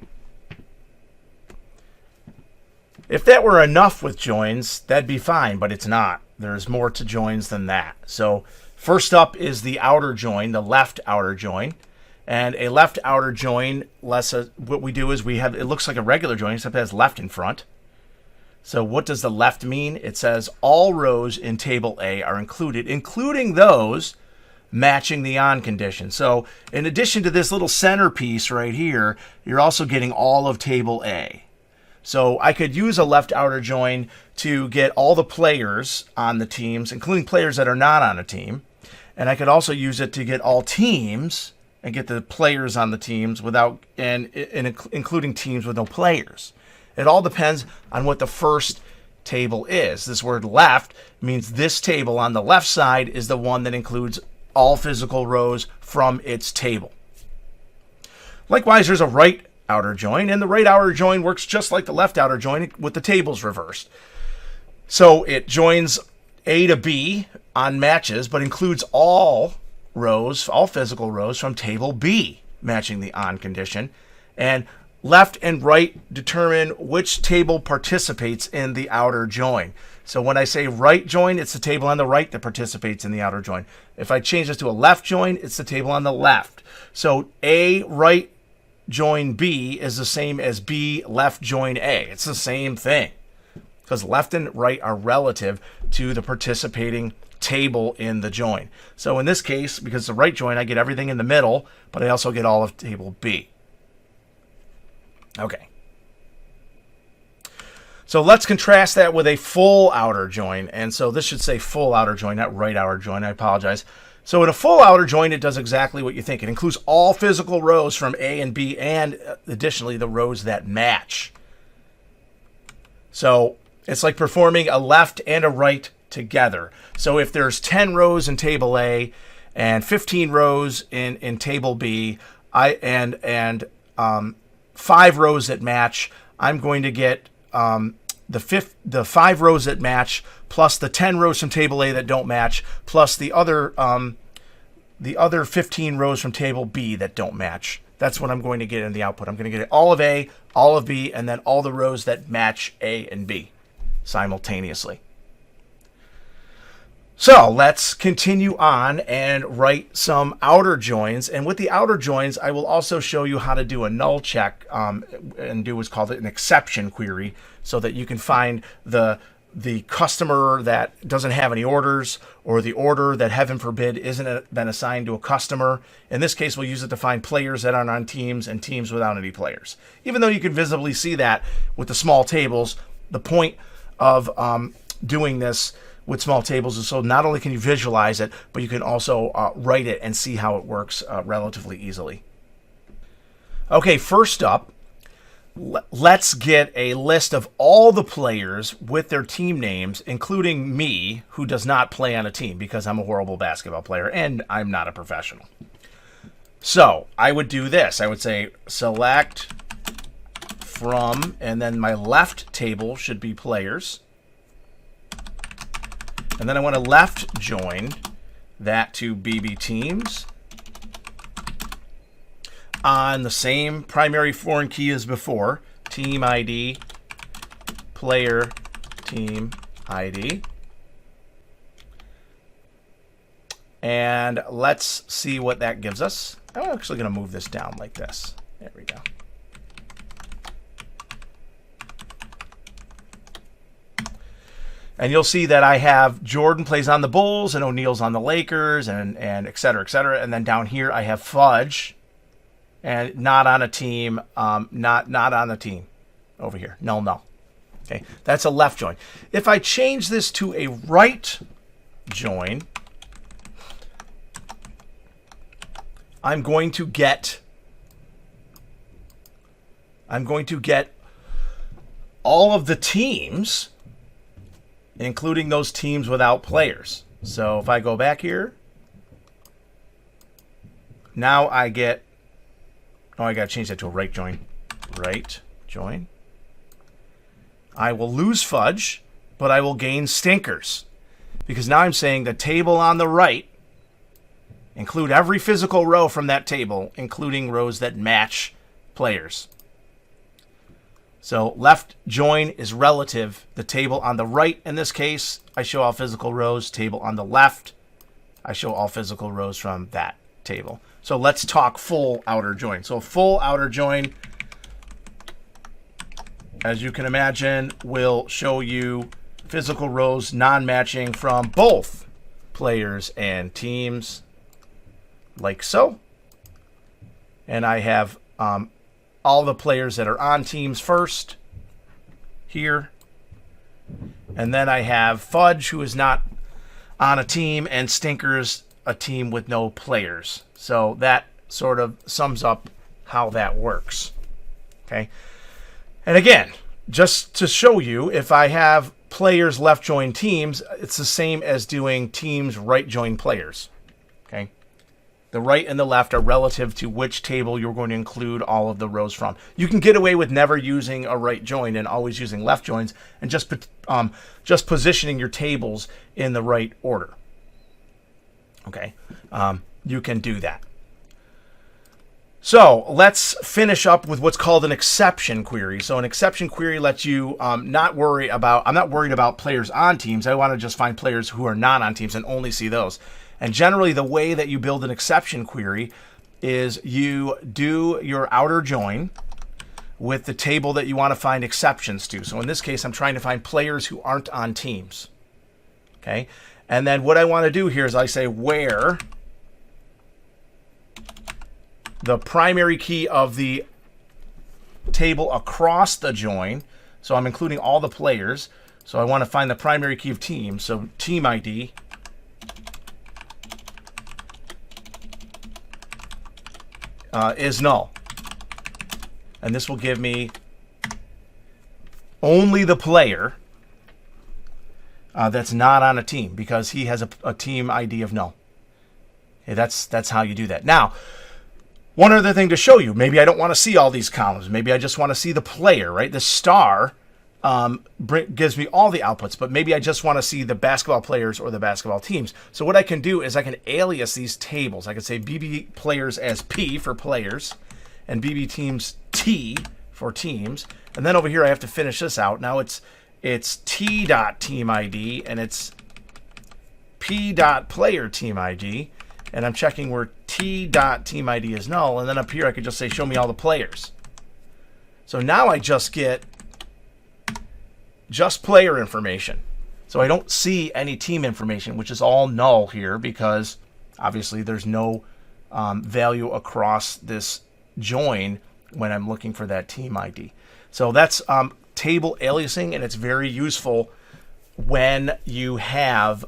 If that were enough with joins, that'd be fine, but it's not. There's more to joins than that. So first up is the outer join, the left outer join. And a left outer join, what we do is it looks like a regular join, except it has left in front. So what does the left mean? It says all rows in table A are included, including those matching the on condition. So in addition to this little centerpiece right here, you're also getting all of table A. So I could use a left outer join to get all the players on the teams, including players that are not on a team. And I could also use it to get all teams and get the players on the teams including teams with no players. It all depends on what the first table is. This word left means this table on the left side is the one that includes all physical rows from its table. Likewise, there's a right outer join, and the right outer join works just like the left outer join with the tables reversed. So it joins A to B on matches, but includes all rows, all physical rows from table B, matching the on condition. And left and right determine which table participates in the outer join. So when I say right join, it's the table on the right that participates in the outer join. If I change this to a left join, it's the table on the left. So A right join B is the same as B left join A. It's the same thing because left and right are relative to the participating table in the join. So in this case, because it's a right join, I get everything in the middle, but I also get all of table B. Okay. So let's contrast that with a full outer join. And so this should say full outer join, not right outer join. I apologize. So in a full outer join, it does exactly what you think. It includes all physical rows from A and B and additionally the rows that match. So it's like performing a left and a right together. So if there's 10 rows in table A and 15 rows in table B, and 5 rows that match, I'm going to get the 5 rows that match plus the 10 rows from table A that don't match plus the other 15 rows from table B that don't match. That's what I'm going to get in the output. I'm going to get all of A, all of B, and then all the rows that match A and B simultaneously. So let's continue on and write some outer joins. And with the outer joins, I will also show you how to do a null check and do what's called an exception query so that you can find the customer that doesn't have any orders or the order that, heaven forbid, isn't been assigned to a customer. In this case, we'll use it to find players that aren't on teams and teams without any players. Even though you can visibly see that with the small tables, the point of doing this with small tables is so not only can you visualize it, but you can also write it and see how it works relatively easily. Okay, first up, let's get a list of all the players with their team names, including me, who does not play on a team because I'm a horrible basketball player and I'm not a professional. So I would do this. I would say select from, and then my left table should be players. And then I want to left join that to BB teams on the same primary foreign key as before, team ID, player, team ID. And let's see what that gives us. I'm actually going to move this down like this. There we go. And you'll see that I have Jordan plays on the Bulls and O'Neal's on the Lakers and et cetera, et cetera. And then down here I have Fudge and not on a team, not on a team over here. No. Okay, that's a left join. If I change this to a right join, I'm going to get all of the teams, including those teams without players. So if I go back here, now I get, I got to change that to a right join. Right join. I will lose Fudge, but I will gain Stinkers. Because now I'm saying the table on the right, include every physical row from that table, including rows that match players. So left join is relative. The table on the right, in this case, I show all physical rows. Table on the left, I show all physical rows from that table. So let's talk full outer join. So full outer join, as you can imagine, will show you physical rows non-matching from both players and teams, like so. And I have all the players that are on teams first here. And then I have Fudge, who is not on a team, and Stinkers, a team with no players. So that sort of sums up how that works. Okay. And again, just to show you, if I have players left join teams, it's the same as doing teams right join players. Okay. The right and the left are relative to which table you're going to include all of the rows from. You can get away with never using a right join and always using left joins and just positioning your tables in the right order. Okay, you can do that. So let's finish up with what's called an exception query. So an exception query lets you not worry about, I'm not worried about players on teams. I want to just find players who are not on teams and only see those. And generally the way that you build an exception query is you do your outer join with the table that you want to find exceptions to. So in this case, I'm trying to find players who aren't on teams. Okay. And then what I want to do here is I say where the primary key of the table across the join. So I'm including all the players. So I want to find the primary key of team. So team ID is null. And this will give me only the player that's not on a team because he has a team ID of null. Okay, that's how you do that. Now, one other thing to show you, maybe I don't want to see all these columns. Maybe I just want to see the player, right? The star gives me all the outputs, but maybe I just want to see the basketball players or the basketball teams. So what I can do is I can alias these tables. I can say BB players as P for players and BB teams T for teams. And then over here I have to finish this out. Now it's T.teamID and it's P.playerTeamID. And I'm checking where T.teamID is null. And then up here I could just say, show me all the players. So now I just get just player information. So I don't see any team information, which is all null here because obviously there's no value across this join when I'm looking for that team ID. So that's table aliasing, and it's very useful when you have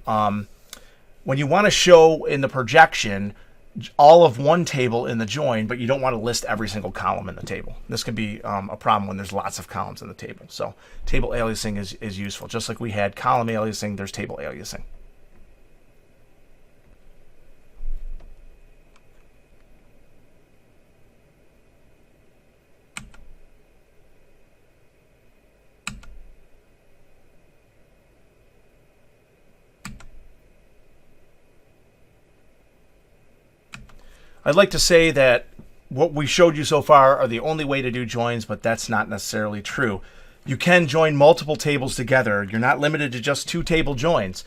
when you want to show in the projection all of one table in the join, but you don't want to list every single column in the table. This can be a problem when there's lots of columns in the table. So table aliasing is useful. Just like we had column aliasing, there's table aliasing. I'd like to say that what we showed you so far are the only way to do joins, but that's not necessarily true. You can join multiple tables together. You're not limited to just 2 table joins.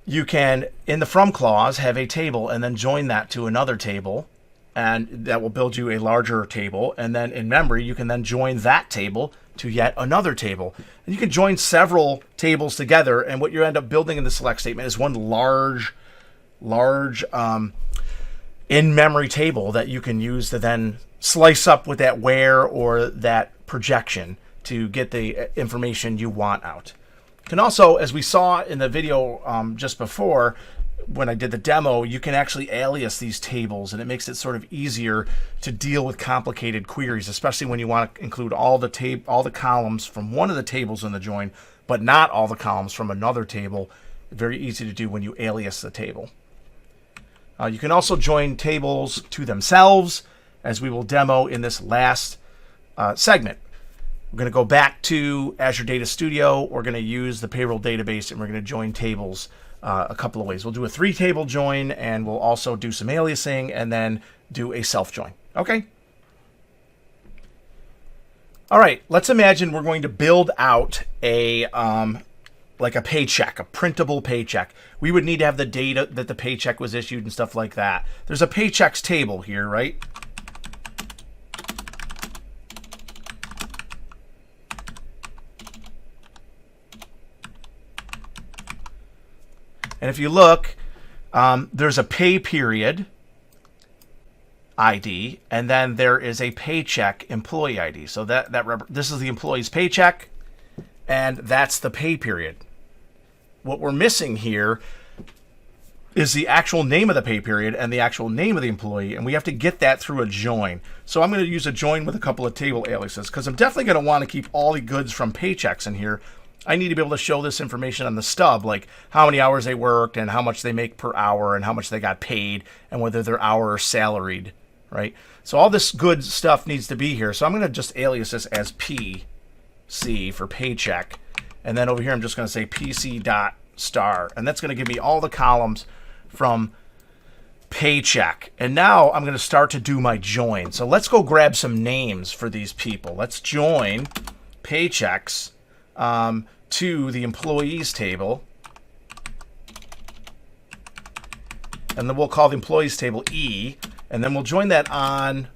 You can, in the from clause, have a table and then join that to another table, and that will build you a larger table. And then in memory, you can then join that table to yet another table. And you can join several tables together, and what you end up building in the select statement is one large in-memory table that you can use to then slice up with that where or that projection to get the information you want out. You can also, as we saw in the video just before, when I did the demo, you can actually alias these tables, and it makes it sort of easier to deal with complicated queries, especially when you want to include all the columns from one of the tables in the join, but not all the columns from another table. Very easy to do when you alias the table. You can also join tables to themselves, as we will demo in this last segment. We're going to go back to Azure Data Studio. We're going to use the payroll database, and we're going to join tables a couple of ways. We'll do a 3-table join, and we'll also do some aliasing, and then do a self-join. Okay? All right, let's imagine we're going to build out a like a paycheck, a printable paycheck. We would need to have the data that the paycheck was issued and stuff like that. There's a paychecks table here, right? And if you look, there's a pay period ID, and then there is a paycheck employee ID. So this is the employee's paycheck, and that's the pay period. What we're missing here is the actual name of the pay period and the actual name of the employee, and we have to get that through a join. So I'm going to use a join with a couple of table aliases because I'm definitely going to want to keep all the goods from paychecks in here. I need to be able to show this information on the stub, like how many hours they worked and how much they make per hour and how much they got paid and whether they're hour or salaried, right? So all this good stuff needs to be here. So I'm going to just alias this as PC for paycheck. And then over here, I'm just going to say PC.star. And that's going to give me all the columns from paycheck. And now I'm going to start to do my join. So let's go grab some names for these people. Let's join paychecks to the employees table. And then we'll call the employees table E. And then we'll join that on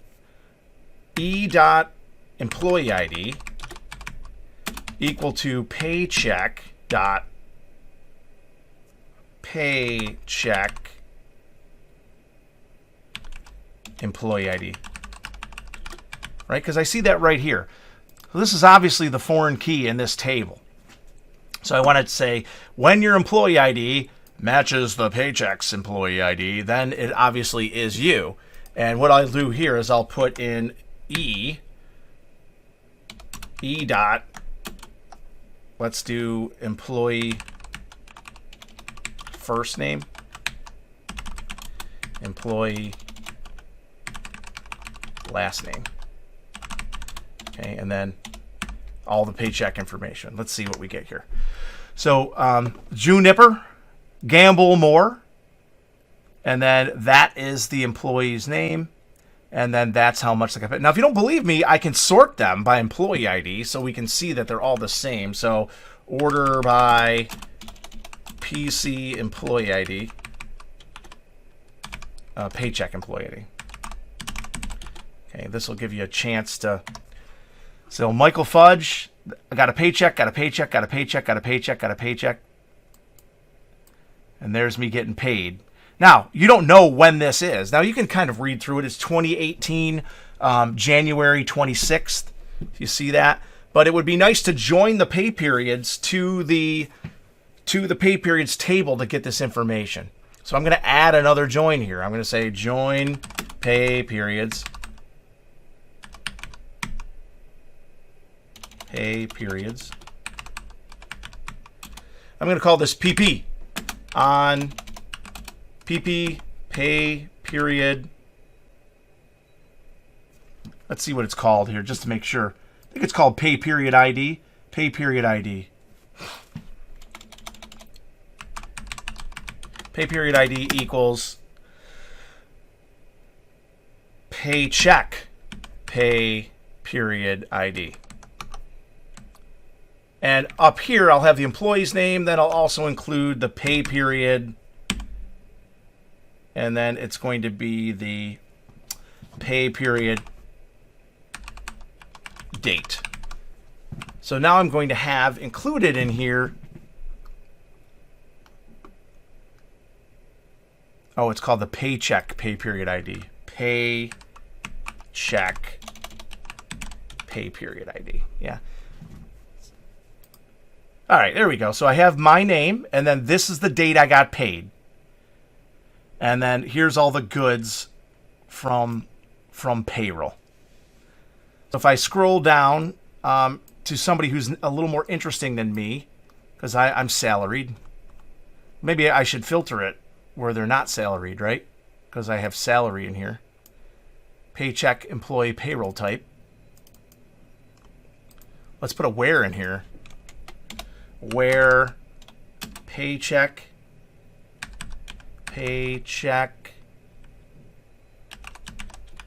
E.employee ID equal to paycheck employee ID. Right? Because I see that right here. So this is obviously the foreign key in this table. So I want to say when your employee ID matches the paycheck's employee ID, then it obviously is you. And what I'll do here is I'll put in E dot, let's do employee first name, employee last name. Okay, and then all the paycheck information. Let's see what we get here. So Juniper, Gamble Moore, and then that is the employee's name, and then that's how much they got paid. Now, if you don't believe me, I can sort them by employee ID so we can see that they're all the same. So order by PC employee ID, paycheck employee ID. Okay, this will give you a chance to. So Michael Fudge, I got a paycheck, got a paycheck, got a paycheck, got a paycheck, got a paycheck. And there's me getting paid. Now, you don't know when this is. Now, you can kind of read through it. It's 2018, January 26th. You see that? But it would be nice to join the pay periods to the pay periods table to get this information. So I'm going to add another join here. I'm going to say join pay periods. Pay periods. I'm going to call this PP. On PP pay period. Let's see what it's called here just to make sure. I think it's called pay period ID. Pay period ID. Pay period ID equals paycheck pay period ID. And up here, I'll have the employee's name. Then I'll also include the pay period. And then it's going to be the pay period date. So now I'm going to have included in here. Oh, it's called the paycheck pay period ID. Paycheck pay period ID. Yeah. All right, there we go. So I have my name, and then this is the date I got paid. And then here's all the goods from payroll. So if I scroll down to somebody who's a little more interesting than me, because I'm salaried, maybe I should filter it where they're not salaried, right? Because I have salary in here. Paycheck employee payroll type. Let's put a where in here. Where paycheck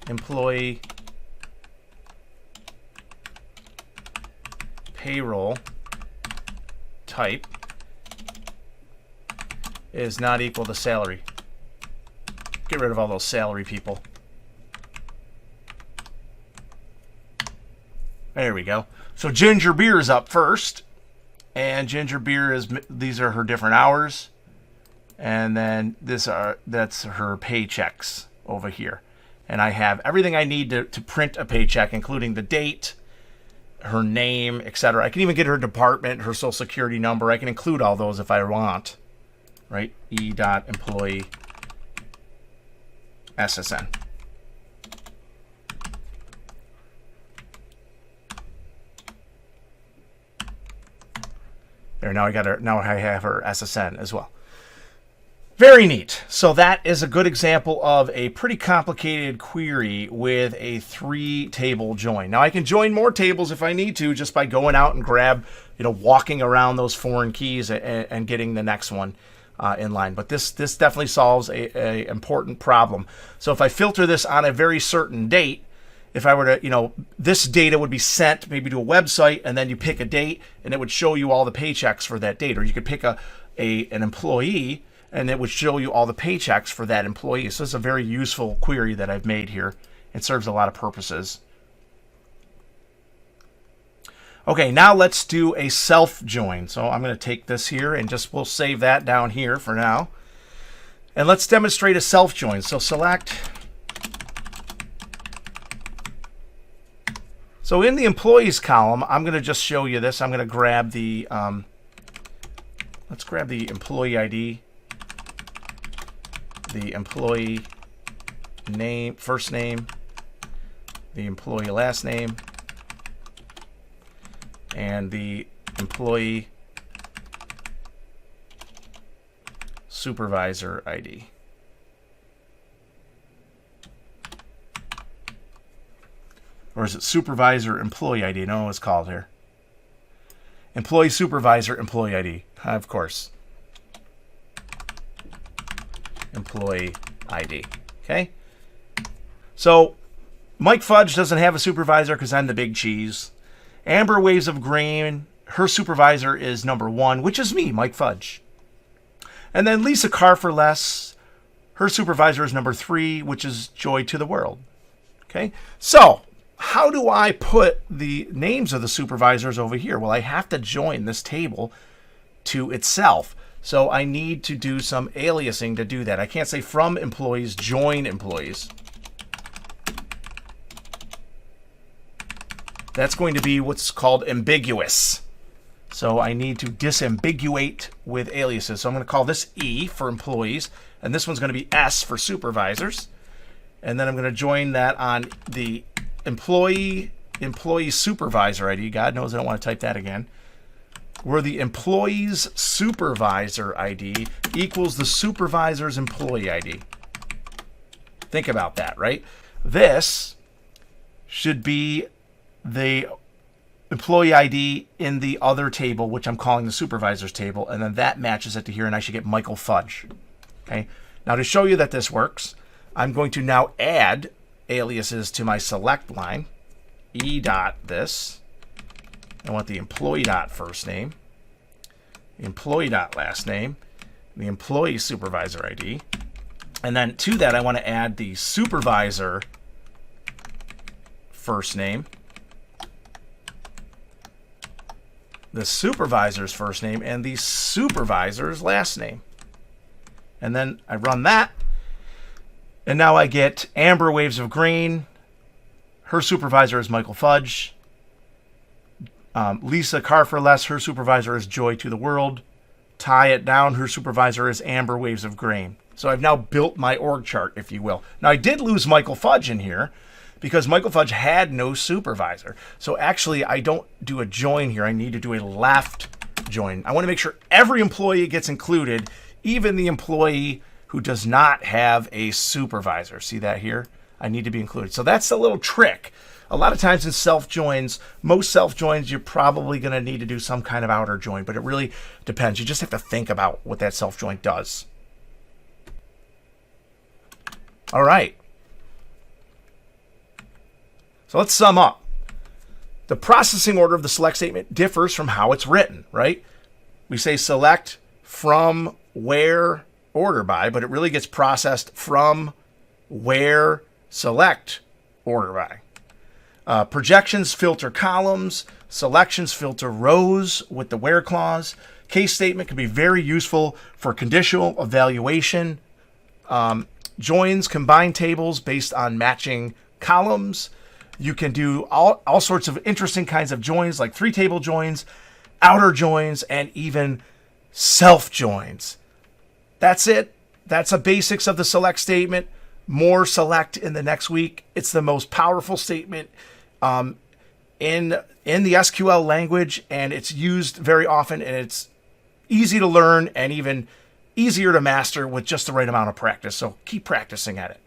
employee payroll type is not equal to salary. Get rid of all those salary people. There we go. So Ginger Beer is up first. And Ginger Beer these are her different hours. And then that's her paychecks over here. And I have everything I need to print a paycheck, including the date, her name, etc. I can even get her department, her social security number. I can include all those if I want. Right? E.employee SSN. There, now I have her SSN as well. Very neat. So that is a good example of a pretty complicated query with a 3-table join. Now I can join more tables if I need to just by going out and walking around those foreign keys and getting the next one. inline. But this definitely solves a important problem. So if I filter this on a very certain date, if I were to, this data would be sent maybe to a website, and then you pick a date, and it would show you all the paychecks for that date. Or you could pick an employee, and it would show you all the paychecks for that employee. So it's a very useful query that I've made here. It serves a lot of purposes. Okay, now let's do a self join. So I'm going to take this here and we'll save that down here for now. And let's demonstrate a self join. So select. So in the employees column, I'm going to just show you this. I'm going to grab the, let's grab the employee ID, the employee name, first name, the employee last name, and the employee supervisor ID. Or is it supervisor employee ID? No, what it's called here. Employee supervisor employee ID. Of course. Employee ID. Okay? So Mike Fudge doesn't have a supervisor because I'm the big cheese. Amber Waves of Green, her supervisor is number 1, which is me, Mike Fudge. And then Lisa Carr for Less, her supervisor is number 3, which is Joy to the World. Okay? So how do I put the names of the supervisors over here? Well, I have to join this table to itself. So I need to do some aliasing to do that. I can't say from employees, join employees. That's going to be what's called ambiguous. So I need to disambiguate with aliases. So I'm going to call this E for employees, and this one's going to be S for supervisors. And then I'm going to join that on the employee supervisor ID. God knows I don't want to type that again. Where the employee's supervisor ID equals the supervisor's employee ID. Think about that, right? This should be the employee ID in the other table, which I'm calling the supervisor's table, and then that matches it to here, and I should get Michael Fudge. Okay. Now to show you that this works, I'm going to now add aliases to my select line. E dot this. I want the employee dot first name, the employee dot last name, the employee supervisor ID, and then to that I want to add the supervisor first name, the supervisor's first name, and the supervisor's last name. And then I run that, and now I get Amber Waves of Green. Her supervisor is Michael Fudge. Lisa Carr for Less, her supervisor is Joy to the World. Tie it down, her supervisor is Amber Waves of Green. So I've now built my org chart, if you will. Now I did lose Michael Fudge in here because Michael Fudge had no supervisor. So actually I don't do a join here. I need to do a left join. I want to make sure every employee gets included, even the employee who does not have a supervisor. See that here? I need to be included. So that's a little trick. A lot of times in self-joins, most self-joins, you're probably going to need to do some kind of outer join, but it really depends. You just have to think about what that self-join does. All right. So let's sum up. The processing order of the select statement differs from how it's written, right? We say select from where order by, but it really gets processed from where select order by. Projections filter columns, selections filter rows with the where clause. Case statement can be very useful for conditional evaluation. Joins combine tables based on matching columns. You can do all sorts of interesting kinds of joins, like 3-table joins, outer joins, and even self joins. That's it. That's the basics of the select statement. More select in the next week. It's the most powerful statement in the SQL language, and it's used very often, and it's easy to learn and even easier to master with just the right amount of practice. So keep practicing at it.